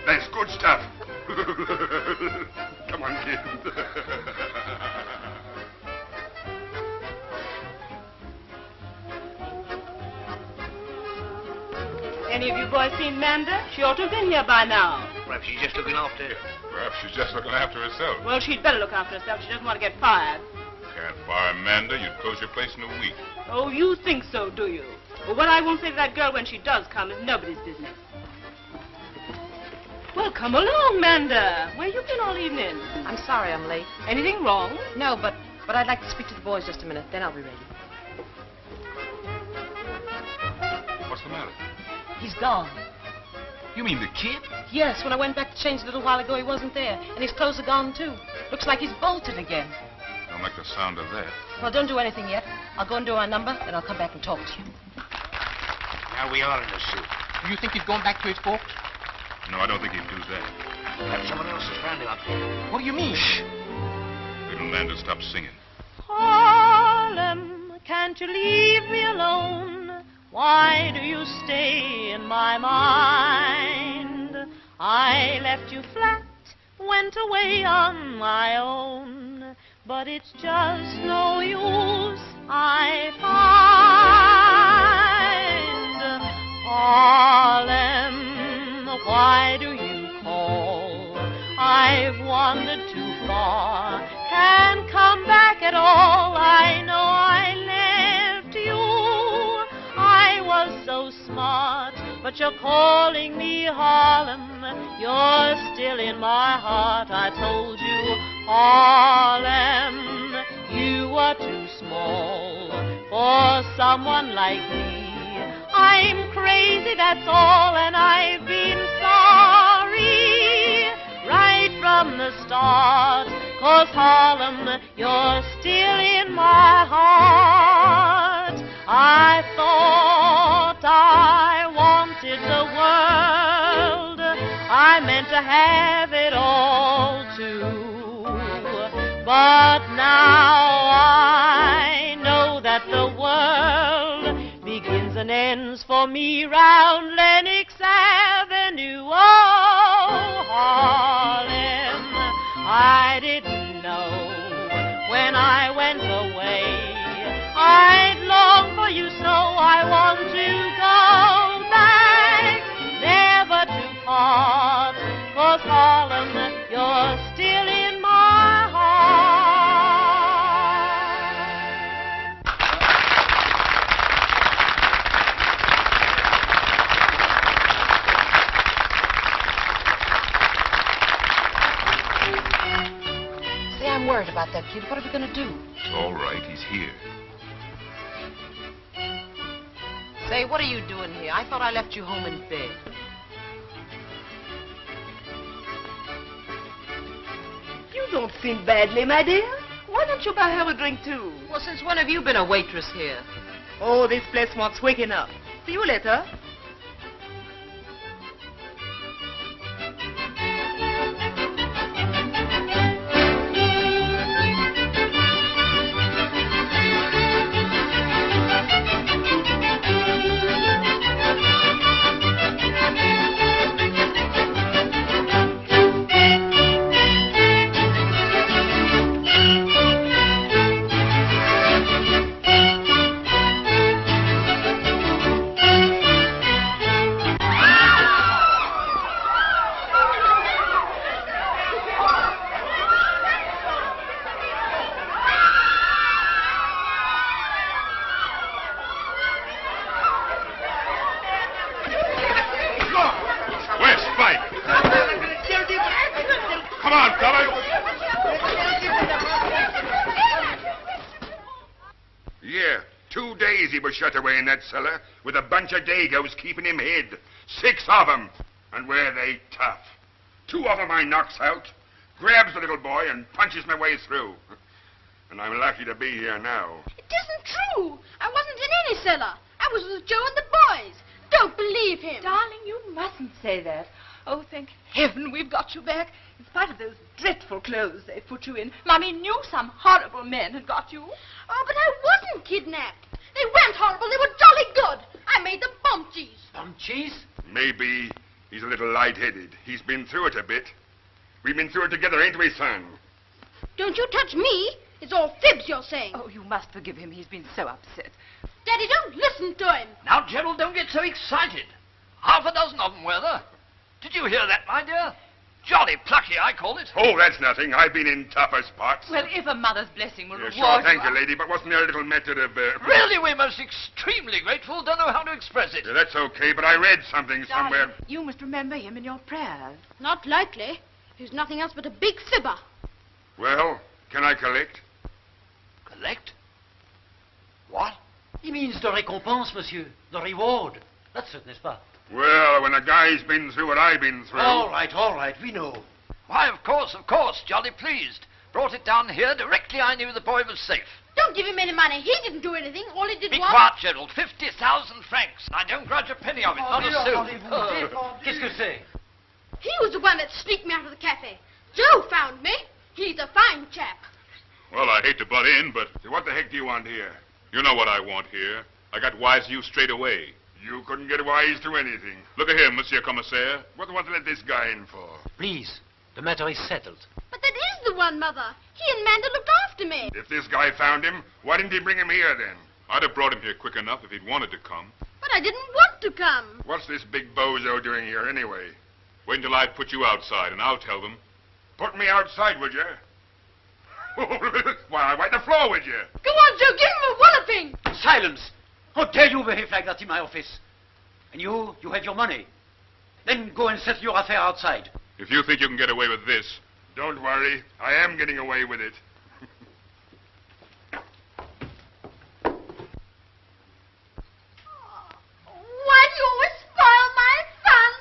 Speaker 7: That's good stuff. Come on, kid.
Speaker 11: Any of you boys seen Manda? She ought to have been here by now.
Speaker 6: Perhaps she's just looking after...
Speaker 1: Perhaps she's just looking after herself.
Speaker 11: Well, she'd better look after herself. She doesn't want to get fired.
Speaker 1: Can't fire Amanda. You'd close your place in a week.
Speaker 11: Oh, you think so, do you? Well, what I won't say to that girl when she does come is nobody's business. Well, come along, Manda. Where you been all evening?
Speaker 15: I'm sorry I'm late.
Speaker 11: Anything wrong?
Speaker 15: No, but I'd like to speak to the boys just a minute. Then I'll be ready.
Speaker 1: What's the matter?
Speaker 15: He's gone.
Speaker 1: You mean the kid?
Speaker 15: Yes, when I went back to change a little while ago, he wasn't there. And his clothes are gone, too. Looks like he's bolted again.
Speaker 1: Don't make the sound of that.
Speaker 15: Well, don't do anything yet. I'll go and do my number, then I'll come back and talk to you.
Speaker 8: Now we are in the suit. Do you think he's going back to his folks?
Speaker 1: No, I don't think he'd do that.
Speaker 6: Perhaps someone else has found him up there.
Speaker 8: What do you mean?
Speaker 1: Shh. Little Amanda, stop singing.
Speaker 10: Harlem, can't you leave me alone? Why do you stay in my mind? I left you flat, went away on my own, but it's just no use, I find. Harlem, why do you call? I've wandered too far, can't come back at all. I know I left you, I was so smart, but you're calling me Harlem. You're still in my heart. I told you, Harlem, you are too small for someone like me. I'm crazy, that's all, and I've been sorry right from the start. 'Cause Harlem, you're still in my heart. I thought I wanted the world. I meant to have it all too. But now I know that the world begins and ends for me round Lenox Avenue. Oh, Harlem, I didn't know when I went away I'd long for you, so I want to go back, never to part. 'Cause Harlem, you're still in my heart.
Speaker 15: Say, I'm worried about that kid. What are we going to do?
Speaker 1: It's all right. He's here.
Speaker 15: Say, what are you doing here? I thought I left you home in bed.
Speaker 14: You don't seem badly, my dear. Why don't you buy her a drink, too?
Speaker 15: Well, since when have you been a waitress here?
Speaker 14: Oh, this place wants waking up. See you later.
Speaker 1: Come on, fellas.
Speaker 7: Yeah, 2 days he was shut away in that cellar with a bunch of dagoes keeping him hid. 6 of 'em. And were they tough. 2 of 'em I knocks out, grabs the little boy, and punches my way through. And I'm lucky to be here now.
Speaker 13: It isn't true. I wasn't in any cellar. I was with Joe and the boys. Don't believe him.
Speaker 2: Darling, you mustn't say that. Oh, thank heaven we've got you back. In spite of those dreadful clothes they put you in, Mummy knew some horrible men had got you.
Speaker 13: Oh, but I wasn't kidnapped. They weren't horrible. They were jolly good. I made them bump cheese.
Speaker 4: Bump cheese?
Speaker 7: Maybe he's a little light-headed. He's been through it a bit. We've been through it together, ain't we, son?
Speaker 13: Don't you touch me. It's all fibs you're saying.
Speaker 2: Oh, you must forgive him. He's been so upset.
Speaker 13: Daddy, don't listen to him.
Speaker 3: Now, Gerald, don't get so excited. 6 of them were there. Did you hear that, my dear? Jolly plucky, I call it.
Speaker 7: Oh, that's nothing. I've been in tougher spots.
Speaker 2: Well, if a mother's blessing will
Speaker 7: Yeah,
Speaker 2: reward
Speaker 7: sure, thank
Speaker 2: you,
Speaker 7: you, lady, but wasn't there a little method of...
Speaker 3: Really, we're most extremely grateful. Don't know how to express it.
Speaker 7: Yeah, that's okay, but I read something somewhere.
Speaker 2: Darling, you must remember him in your prayers.
Speaker 13: Not likely. He's nothing else but a big fibber.
Speaker 7: Well, can I collect?
Speaker 3: Collect? What?
Speaker 4: He means the récompense, monsieur. The reward. That's it, n'est-ce pas?
Speaker 7: Well, when a guy's been through what I've been through...
Speaker 4: All right, we know.
Speaker 3: Why, of course, jolly pleased. Brought it down here directly I knew the boy was safe.
Speaker 13: Don't give him any money. He didn't do anything. All he did
Speaker 3: Be
Speaker 13: was...
Speaker 3: quiet, Gerald. 50,000 francs. I don't grudge a penny of it, not a sou.
Speaker 4: Qu'est-ce que c'est?
Speaker 13: He was the one that sneaked me out of the cafe. Joe found me. He's a fine chap.
Speaker 1: Well, I hate to butt in, but
Speaker 7: So what the heck do you want here?
Speaker 1: you know what I want here. I got wise to you straight away.
Speaker 7: You couldn't get wise to anything.
Speaker 1: Look at here, Monsieur Commissaire.
Speaker 7: What do you want to let this guy in for?
Speaker 4: Please, the matter is settled.
Speaker 13: But that is the one, Mother. He and Manda looked after me.
Speaker 7: If this guy found him, why didn't he bring him here then?
Speaker 1: I'd have brought him here quick enough if he'd wanted to come.
Speaker 13: But I didn't want to come.
Speaker 7: What's this big bozo doing here anyway?
Speaker 1: Wait until I put you outside, and I'll tell them.
Speaker 7: Put me outside, would you? Why, wipe the floor, would you?
Speaker 13: Go on, Joe. Give him a walloping.
Speaker 4: Silence! How dare you behave like that in my office? And you have your money. Then go and settle your affair outside.
Speaker 1: If you think you can get away with this,
Speaker 7: Don't worry. I am getting away with it.
Speaker 13: Why do you always spoil my fun?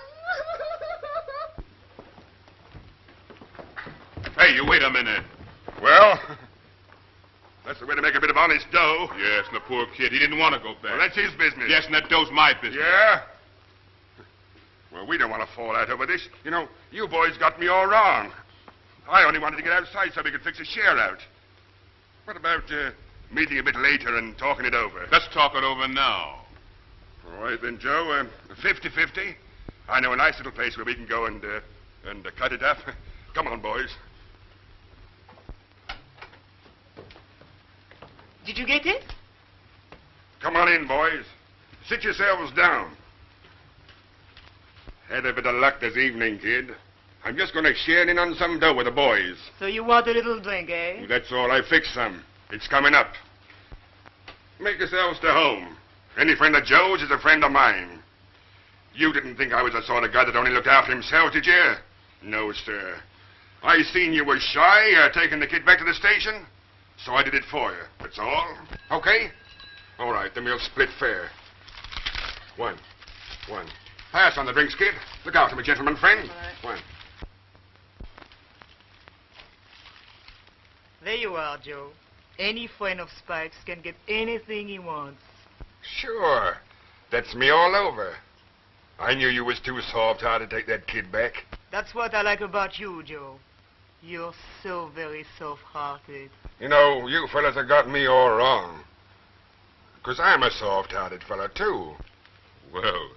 Speaker 1: hey, you wait a minute.
Speaker 7: Well, that's the way to make a bit of honest dough.
Speaker 1: Yes, and the poor kid, he didn't want to go back.
Speaker 7: Well, that's his business.
Speaker 1: Yes, and that dough's my business.
Speaker 7: Yeah? Well, we don't want to fall out over this. You know, you boys got me all wrong. I only wanted to get outside so we could fix a share out. What about meeting a bit later and talking it over?
Speaker 1: Let's talk it over now.
Speaker 7: All right then, Joe. 50-50. I know a nice little place where we can go and cut it up. Come on, boys.
Speaker 14: Did you get it?
Speaker 7: Come on in, boys. Sit yourselves down. Had a bit of luck this evening, kid. I'm just going to share in on some dough with the boys.
Speaker 14: So you want a little drink, eh?
Speaker 7: That's all. I fixed some. It's coming up. Make yourselves to home. Any friend of Joe's is a friend of mine. You didn't think I was the sort of guy that only looked after himself, did you? No, sir. I seen you was shy taking the kid back to the station, so I did it for you. That's all. Okay? All right, then we'll split fair. One. Pass on the drinks, kid. Look after me, gentleman friend. One.
Speaker 14: There you are, Joe. Any friend of Spike's can get anything he wants.
Speaker 7: Sure. That's me all over. I knew you was too soft-hearted to take that kid back.
Speaker 14: That's what I like about you, Joe. You're so very soft-hearted.
Speaker 7: You know, you fellas have got me all wrong. 'Cause I'm a soft-hearted fella, too.
Speaker 1: Well,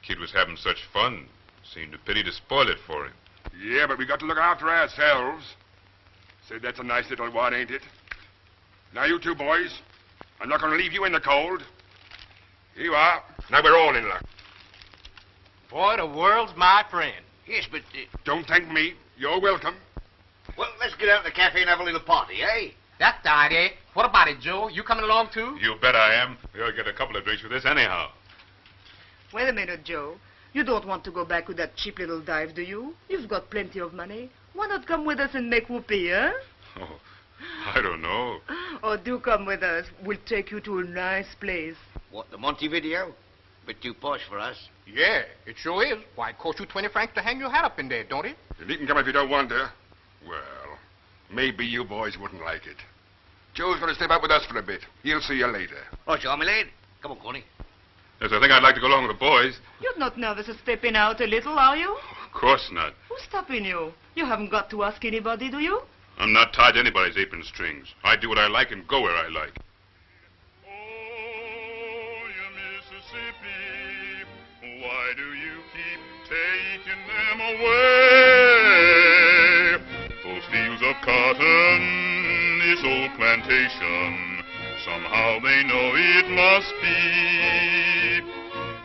Speaker 1: kid was having such fun. Seemed a pity to spoil it for him.
Speaker 7: Yeah, but we got to look after ourselves. Said that's a nice little wad, ain't it? Now, you two boys, I'm not going to leave you in the cold. Here you are. Now we're all in luck.
Speaker 8: Boy, the world's my friend.
Speaker 6: Yes, but...
Speaker 7: Don't thank me. You're welcome.
Speaker 6: well, let's get out to the cafe and have a little party, eh?
Speaker 8: That's the idea. What about it, Joe? You coming along, too?
Speaker 1: You bet I am. We'll get a couple of drinks with this anyhow.
Speaker 14: Wait a minute, Joe. You don't want to go back with that cheap little dive, do you? You've got plenty of money. Why not come with us and make whoopee, huh?
Speaker 1: Oh, I don't know.
Speaker 14: Oh, do come with us. We'll take you to a nice place.
Speaker 6: What, the Montevideo? bit too posh for us.
Speaker 8: Yeah, it sure is. Why, it costs you 20 francs to hang your hat up in there, don't it?
Speaker 7: And he can come if you don't want to. Well, maybe you boys wouldn't like it. Joe's going to step out with us for a bit. He'll see you later.
Speaker 6: Oh, sure, my lad. Come on, Connie.
Speaker 1: Yes, I think I'd like to go along with the boys.
Speaker 14: You're not nervous of stepping out a little, are you?
Speaker 1: Of course not.
Speaker 14: Who's stopping you? You haven't got to ask anybody, do you?
Speaker 1: I'm not tied to anybody's apron strings. I do what I like and go where I like. Why do you keep taking them away? Those fields of cotton, this old plantation, somehow they know it must be.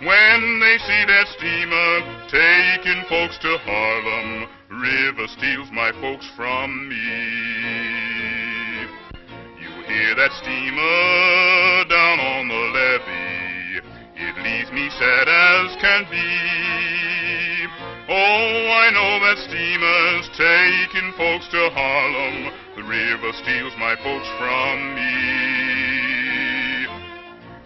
Speaker 1: When they see that steamer taking folks to Harlem, river steals my folks from me. You hear that steamer down on the levee, it leaves me sad as can be. Oh, I know that steamer's taking folks to Harlem. The river steals my folks from me.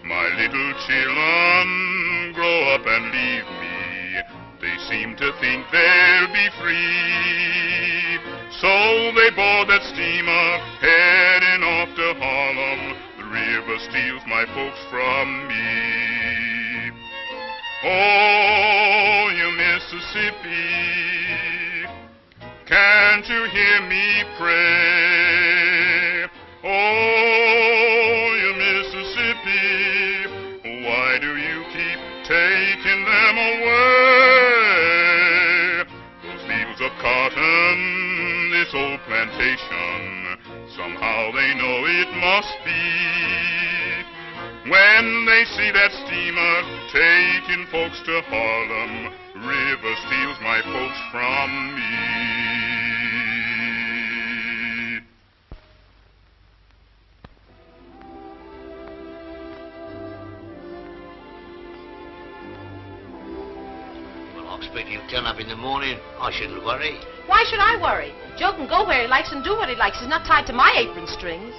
Speaker 1: My little children grow up and leave me. They seem to think they'll be free. So they board that steamer heading off to Harlem. The river steals my folks from me. Oh, you Mississippi, can't you hear me pray? Oh, you Mississippi, why do you keep taking them away? Those fields of cotton, this old plantation, somehow they know it must be. When they see that steamer taking folks to Harlem, river steals my folks from me.
Speaker 6: Well, I expect he'll turn up in the morning. I shouldn't worry.
Speaker 11: Why should I worry? Joe can go where he likes and do what he likes. He's not tied to my apron strings.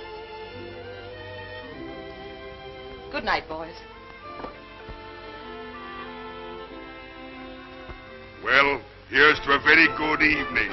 Speaker 11: Good night, boys.
Speaker 7: Well, here's to a very good evening.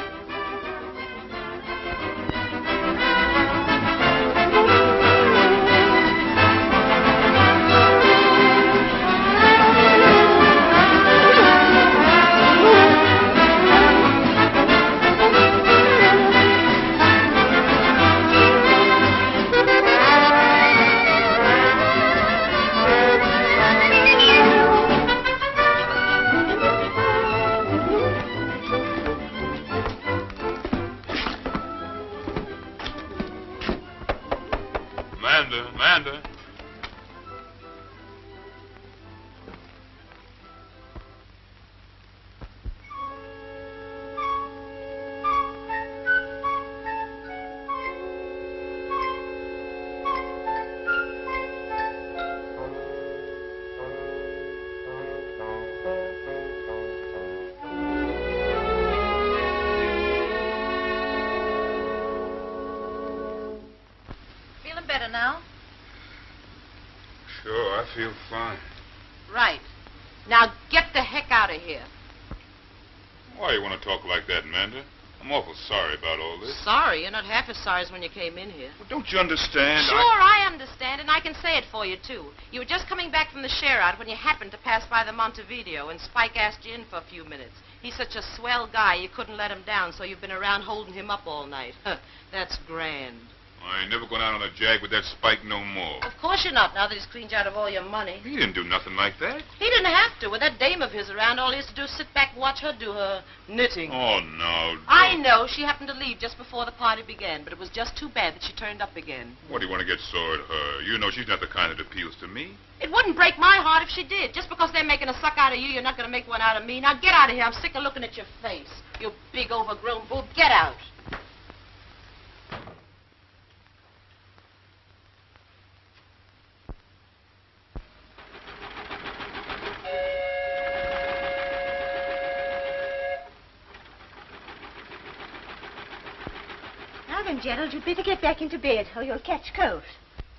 Speaker 1: Amanda.
Speaker 11: Feeling better now?
Speaker 1: Sure, I feel fine.
Speaker 11: Right. Now get the heck out of here.
Speaker 1: Why you want to talk like that, Amanda? I'm awful sorry about all this.
Speaker 11: Sorry, you're not half as sorry as when you came in here.
Speaker 1: Well, don't you understand?
Speaker 11: Sure, I understand, and I can say it for you, too. You were just coming back from the share-out when you happened to pass by the Montevideo, and Spike asked you in for a few minutes. He's such a swell guy, you couldn't let him down, so you've been around holding him up all night. That's grand.
Speaker 1: I ain't never going out on a jag with that Spike no more.
Speaker 11: Of course you're not, now that he's cleaned you out of all your money.
Speaker 1: He didn't do nothing like that.
Speaker 11: He didn't have to. With that dame of his around, all he has to do is sit back and watch her do her knitting.
Speaker 1: Oh, no.
Speaker 11: I know. She happened to leave just before the party began, but it was just too bad that she turned up again.
Speaker 1: What do you want to get sore at her? You know she's not the kind that appeals to me.
Speaker 11: It wouldn't break my heart if she did. Just because they're making a suck out of you, you're not going to make one out of me. Now get out of here. I'm sick of looking at your face. You big overgrown boob. Get out.
Speaker 16: Now then, Gerald, you'd better get back into bed or you'll catch cold.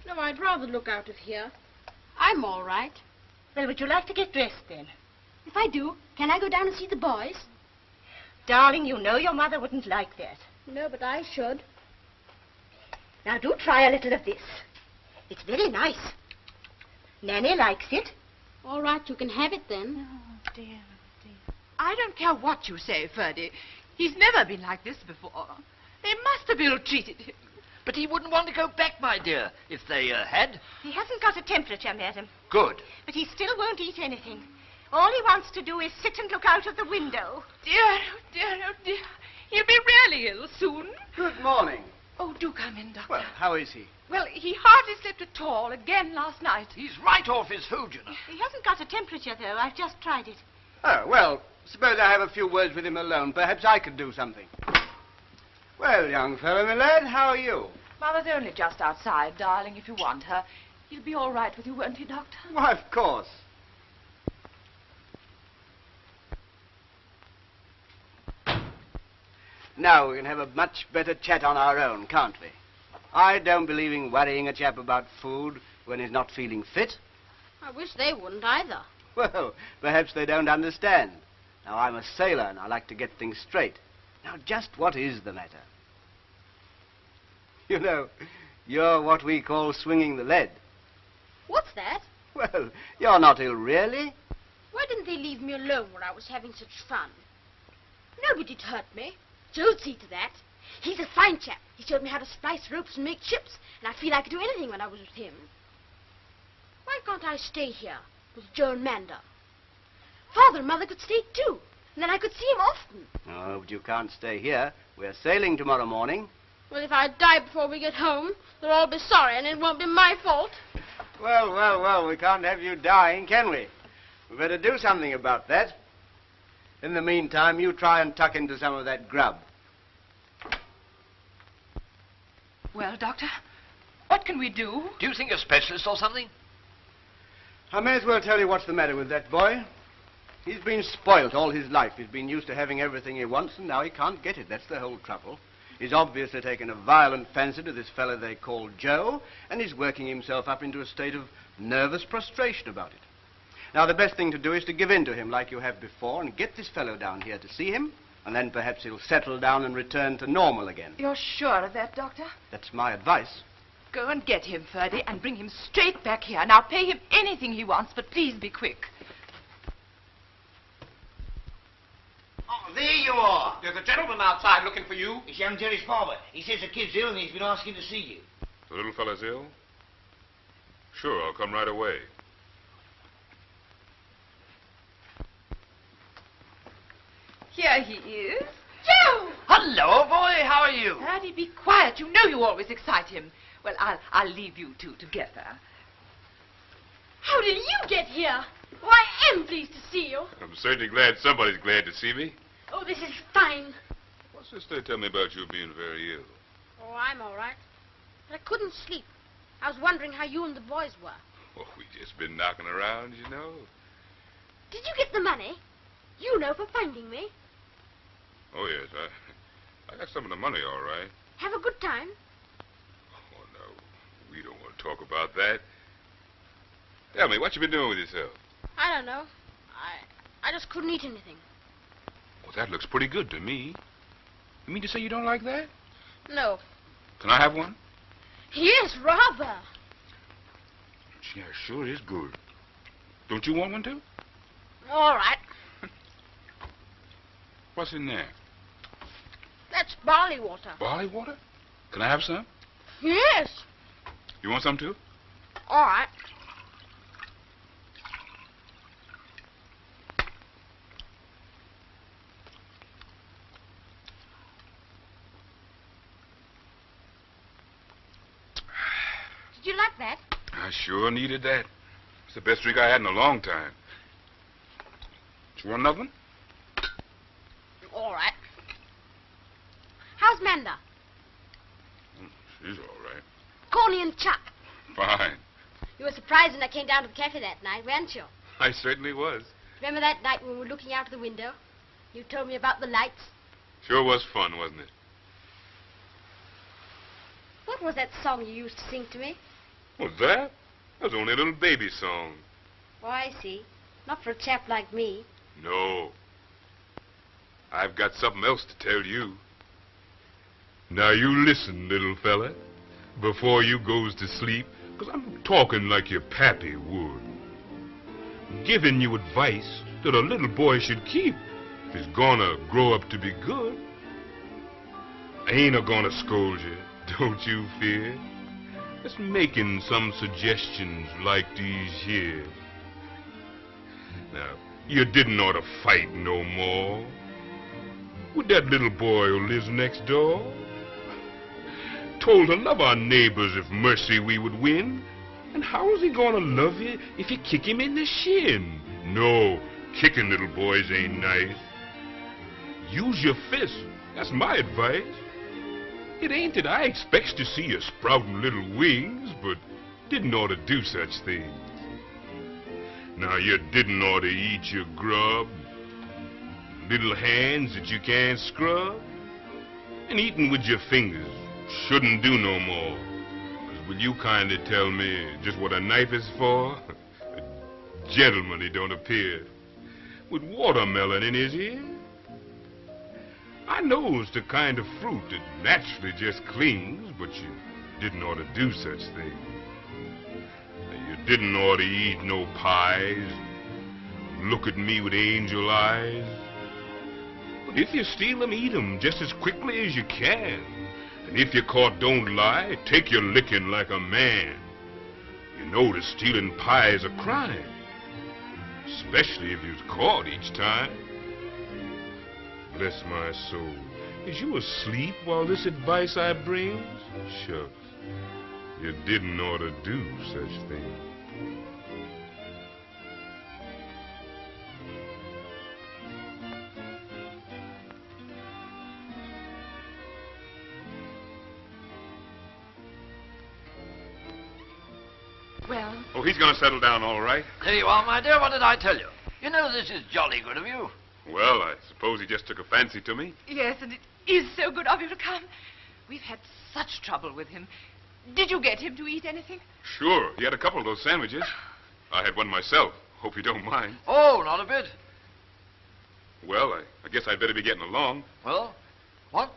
Speaker 13: No, I'd rather look out of here. I'm all right.
Speaker 16: Well, would you like to get dressed then?
Speaker 13: If I do, can I go down and see the boys?
Speaker 16: Darling, you know your mother wouldn't like that.
Speaker 13: No, but I should.
Speaker 16: Now, do try a little of this. It's very nice. Nanny likes it.
Speaker 13: All right, you can have it then.
Speaker 2: Oh, dear, dear. I don't care what you say, Ferdy. He's never been like this before. They must have ill-treated him.
Speaker 3: But he wouldn't want to go back, my dear, if they had.
Speaker 16: He hasn't got a temperature, madam.
Speaker 3: Good.
Speaker 16: But he still won't eat anything. All he wants to do is sit and look out of the window.
Speaker 2: Dear, oh dear, oh dear. He'll be really ill soon.
Speaker 17: Good morning.
Speaker 2: Oh, do come in, Doctor.
Speaker 17: Well, how is he?
Speaker 2: Well, he hardly slept at all again last night.
Speaker 3: He's right off his food, you know.
Speaker 16: He hasn't got a temperature, though. I've just tried it.
Speaker 17: Oh, well, suppose I have a few words with him alone. Perhaps I could do something. Well, young fellow, my lad, how are you?
Speaker 2: Mother's only just outside, darling, if you want her. He'll be all right with you, won't he, Doctor?
Speaker 17: Why, of course. Now we can have a much better chat on our own, can't we? I don't believe in worrying a chap about food when he's not feeling fit.
Speaker 13: I wish they wouldn't either.
Speaker 17: Well, perhaps they don't understand. Now, I'm a sailor and I like to get things straight. Now, just what is the matter? You know, you're what we call swinging the lead.
Speaker 13: What's that?
Speaker 17: Well, you're not ill, really.
Speaker 13: Why didn't they leave me alone when I was having such fun? Nobody'd hurt me. Joe'd see to that. He's a fine chap. He showed me how to splice ropes and make ships, and I feel I could do anything when I was with him. Why can't I stay here with Joe and Manda? Father and Mother could stay too, and then I could see him often.
Speaker 17: Oh, but you can't stay here. We're sailing tomorrow morning.
Speaker 13: Well, if I die before we get home, they'll all be sorry, and it won't be my fault.
Speaker 17: Well, we can't have you dying, can we? We better do something about that. In the meantime, you try and tuck into some of that grub.
Speaker 2: Well, Doctor, what can we do?
Speaker 3: Do you think a specialist or something?
Speaker 17: I may as well tell you what's the matter with that boy. He's been spoilt all his life. He's been used to having everything he wants, and now he can't get it. That's the whole trouble. He's obviously taken a violent fancy to this fellow they call Joe, and he's working himself up into a state of nervous prostration about it. Now, the best thing to do is to give in to him like you have before and get this fellow down here to see him, and then perhaps he'll settle down and return to normal again.
Speaker 2: You're sure of that, Doctor?
Speaker 17: That's my advice.
Speaker 2: Go and get him, Ferdy, and bring him straight back here. Now, pay him anything he wants, but please be quick.
Speaker 18: Oh, there you are.
Speaker 8: There's a gentleman outside looking for you.
Speaker 18: It's young Jerry's father. He says the kid's ill and he's been asking to see you.
Speaker 1: The little fella's ill? Sure, I'll come right away.
Speaker 2: Here he is. Joe!
Speaker 3: Hello, boy. How are you?
Speaker 2: Ferdy, be quiet. You know you always excite him. Well, I'll leave you two together.
Speaker 13: How did you get here? Why, I am pleased to see you.
Speaker 1: I'm certainly glad somebody's glad to see me.
Speaker 13: Oh, this is fine.
Speaker 1: What's this they tell me about you being very ill?
Speaker 13: Oh, I'm all right. But I couldn't sleep. I was wondering how you and the boys were.
Speaker 1: Oh, we just been knocking around, you know.
Speaker 13: Did you get the money? You know, for finding me.
Speaker 1: Oh, yes, I got some of the money, all right.
Speaker 13: Have a good time.
Speaker 1: Oh, no, we don't want to talk about that. Tell me, what you been doing with yourself?
Speaker 13: I don't know. I just couldn't eat anything.
Speaker 1: Well, that looks pretty good to me. You mean to say you don't like that?
Speaker 13: No.
Speaker 1: Can I have one?
Speaker 13: Yes, rather.
Speaker 1: Yeah, sure is good. Don't you want one, too?
Speaker 13: All right.
Speaker 1: What's in there?
Speaker 13: That's barley water.
Speaker 1: Barley water? Can I have some?
Speaker 13: Yes.
Speaker 1: You want some, too?
Speaker 13: All right. Did you like that?
Speaker 1: I sure needed that. It's the best drink I had in a long time. You want another one?
Speaker 13: All right. How's Manda?
Speaker 1: She's all right.
Speaker 13: Corny and Chuck.
Speaker 1: Fine.
Speaker 13: You were surprised when I came down to the cafe that night, weren't you?
Speaker 1: I certainly was.
Speaker 13: Remember that night when we were looking out of the window? You told me about the lights.
Speaker 1: Sure was fun, wasn't it?
Speaker 13: What was that song you used to sing to me?
Speaker 1: What's that? That was only a little baby song.
Speaker 13: Oh, I see. Not for a chap like me.
Speaker 1: No. I've got something else to tell you. Now you listen, little fella, before you goes to sleep, 'cause I'm talking like your pappy would. Giving you advice that a little boy should keep if he's gonna grow up to be good. I ain't a-gonna scold you, don't you fear. Just making some suggestions like these here. Now, you didn't ought to fight no more with that little boy who lives next door. Told to love our neighbors if mercy we would win. And how is he gonna love you if you kick him in the shin? No, kicking little boys ain't nice. Use your fist. That's my advice. It ain't that I expects to see you sprouting little wings, but didn't ought to do such things. Now, you didn't ought to eat your grub. Little hands that you can't scrub. And eating with your fingers shouldn't do no more. 'Cause will you kinda tell me just what a knife is for? A gentleman, he don't appear, with watermelon in his ear. I knows the kind of fruit that naturally just clings, but you didn't ought to do such things. You didn't ought to eat no pies, look at me with angel eyes. But if you steal 'em, eat 'em just as quickly as you can. And if you're caught, don't lie, take your licking like a man. You know that stealing pie is a crime, especially if you're caught each time. Bless my soul. Is you asleep while this advice I brings? Shucks. You didn't ought to do such things.
Speaker 2: Well?
Speaker 7: Oh, he's going to settle down all right.
Speaker 3: There you are, my dear. What did I tell you? You know this is jolly good of you.
Speaker 1: Well, I suppose he just took a fancy to me.
Speaker 2: Yes, and it is so good of you to come. We've had such trouble with him. Did you get him to eat anything?
Speaker 1: Sure, he had a couple of those sandwiches. I had one myself. Hope you don't mind.
Speaker 3: Oh, not a bit.
Speaker 1: Well, I guess I'd better be getting along.
Speaker 3: Well, what?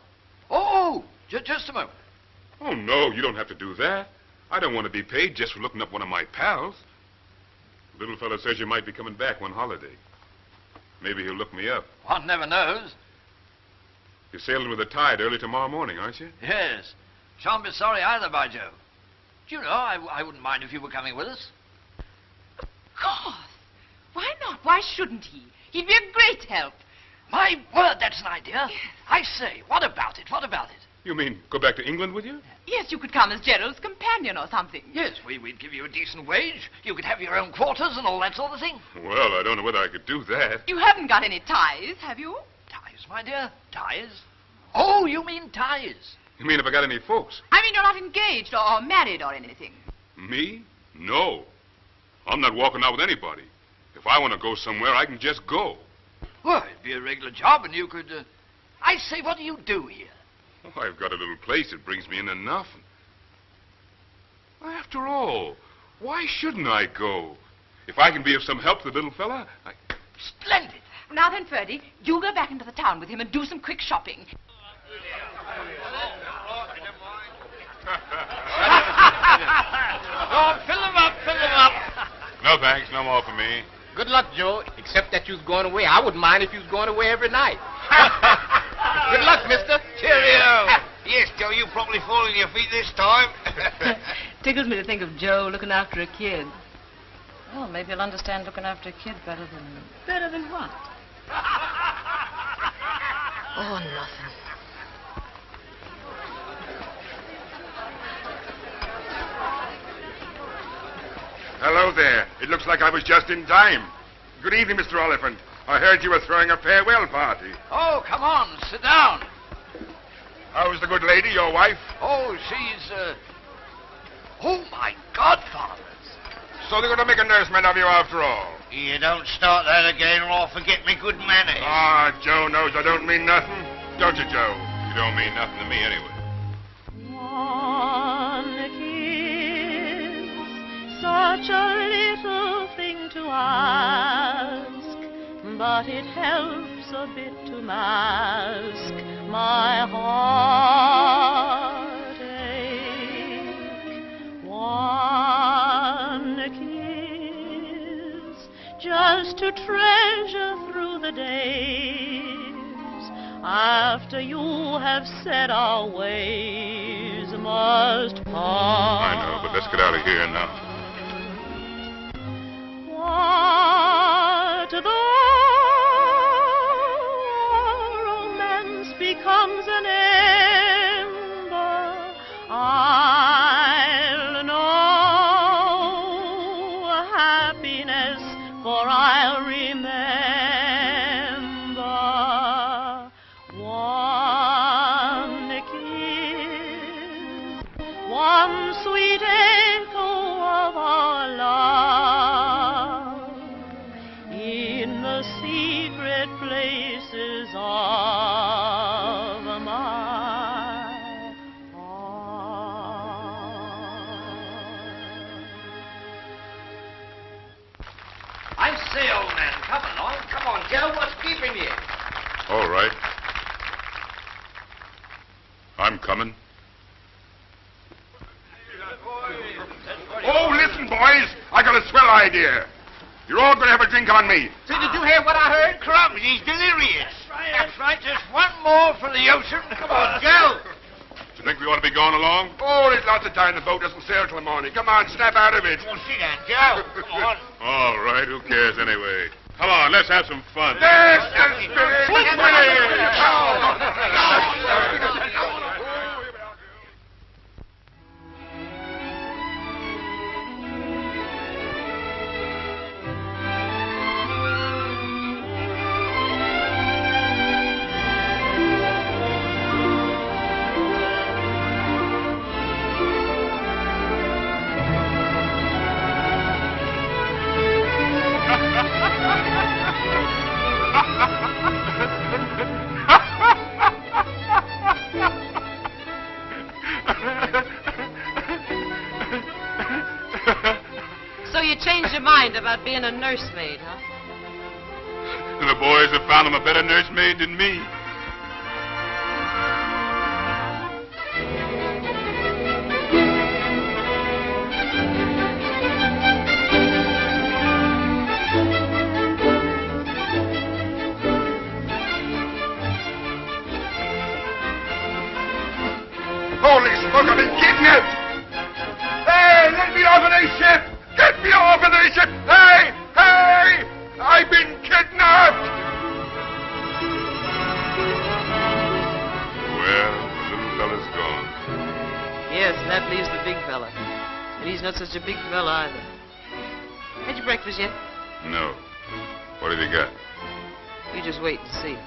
Speaker 3: Oh, just a moment.
Speaker 1: Oh, no, you don't have to do that. I don't want to be paid just for looking up one of my pals. The little fella says you might be coming back one holiday. Maybe he'll look me up.
Speaker 3: One never knows.
Speaker 1: You're sailing with the tide early tomorrow morning, aren't you?
Speaker 3: Yes. Shan't be sorry either, by Jove. Do you know, I wouldn't mind if you were coming with us.
Speaker 2: Of course. Why not? Why shouldn't he? He'd be a great help.
Speaker 3: My word, that's an idea. Yes. I say, what about it? What about it?
Speaker 1: You mean go back to England with you?
Speaker 2: Yes, you could come as Gerald's companion or something.
Speaker 3: Yes, we'd give you a decent wage. You could have your own quarters and all that sort of thing.
Speaker 1: Well, I don't know whether I could do that.
Speaker 2: You haven't got any ties, have you?
Speaker 3: Ties, my dear? Ties? Oh, you mean ties?
Speaker 1: You mean if I got any folks?
Speaker 2: I mean you're not engaged or married or anything.
Speaker 1: Me? No. I'm not walking out with anybody. If I want to go somewhere, I can just go.
Speaker 3: Well, it'd be a regular job and you could... I say, what do you do here?
Speaker 1: Oh, I've got a little place that brings me in enough. After all, why shouldn't I go? If I can be of some help to the little fella, I...
Speaker 3: Splendid.
Speaker 2: Now then, Ferdy, you go back into the town with him and do some quick shopping.
Speaker 8: Oh, fill him up, fill him up.
Speaker 1: No, thanks. No more for me.
Speaker 8: Good luck, Joe. Except that you was going away. I wouldn't mind if you was going away every night. Good luck, mister.
Speaker 18: Cheerio. Yes, Joe, you probably fall on your feet this time.
Speaker 15: Tickles me to think of Joe looking after a kid. Well, maybe he'll understand looking after a kid better than... Better than what? Oh, nothing.
Speaker 7: Hello there. It looks like I was just in time. Good evening, Mr. Oliphant. I heard you were throwing a farewell party.
Speaker 3: Oh, come on, sit down.
Speaker 7: How's the good lady, your wife?
Speaker 3: Oh, she's, Oh, my godfathers.
Speaker 7: So they're going to make a nursemaid of you after all?
Speaker 18: You don't start that again or I'll forget me good manners.
Speaker 7: Ah, Joe knows I don't mean nothing. Don't you, Joe?
Speaker 1: You don't mean nothing to me anyway.
Speaker 10: One kiss, such a little thing to ask, but it helps a bit to mask my heartache. One kiss, just to treasure through the days, after you have said our ways must part.
Speaker 1: I know, but let's get out of here now.
Speaker 10: What though romance becomes an ember, I'll know happiness, for I'll remember one kiss, one sweet echo of our love in the secret places of my
Speaker 3: I say, old man, come along. Come on, Joe. What's keeping you?
Speaker 1: All right. I'm coming.
Speaker 7: Oh, listen, boys. I got a swell idea. You're all going to have a drink on me.
Speaker 18: So did you hear what I heard? Crumbs, he's delirious. That's right. Just one more for the ocean. Come on, Joe.
Speaker 1: Do you think we ought to be going along?
Speaker 7: Oh, there's lots of time. The boat doesn't sail till the morning. Come on, snap out of it.
Speaker 18: Well, sit down, Joe. Come on.
Speaker 1: All right, who cares anyway? Come on, let's have some fun.
Speaker 7: There's the spirit.
Speaker 11: So you changed your mind about being a nursemaid, huh?
Speaker 1: The boys have found him a better nursemaid than me.
Speaker 7: Holy smoke, I've been kidnapped! Hey, let me off of this ship! Get me off of this ship! Hey! Hey! I've been kidnapped!
Speaker 1: Well, the little fella's gone.
Speaker 11: Yes, and that leaves the big fella. And he's not such a big fella either. Had your breakfast yet?
Speaker 1: No. What have you got?
Speaker 11: You just wait and see.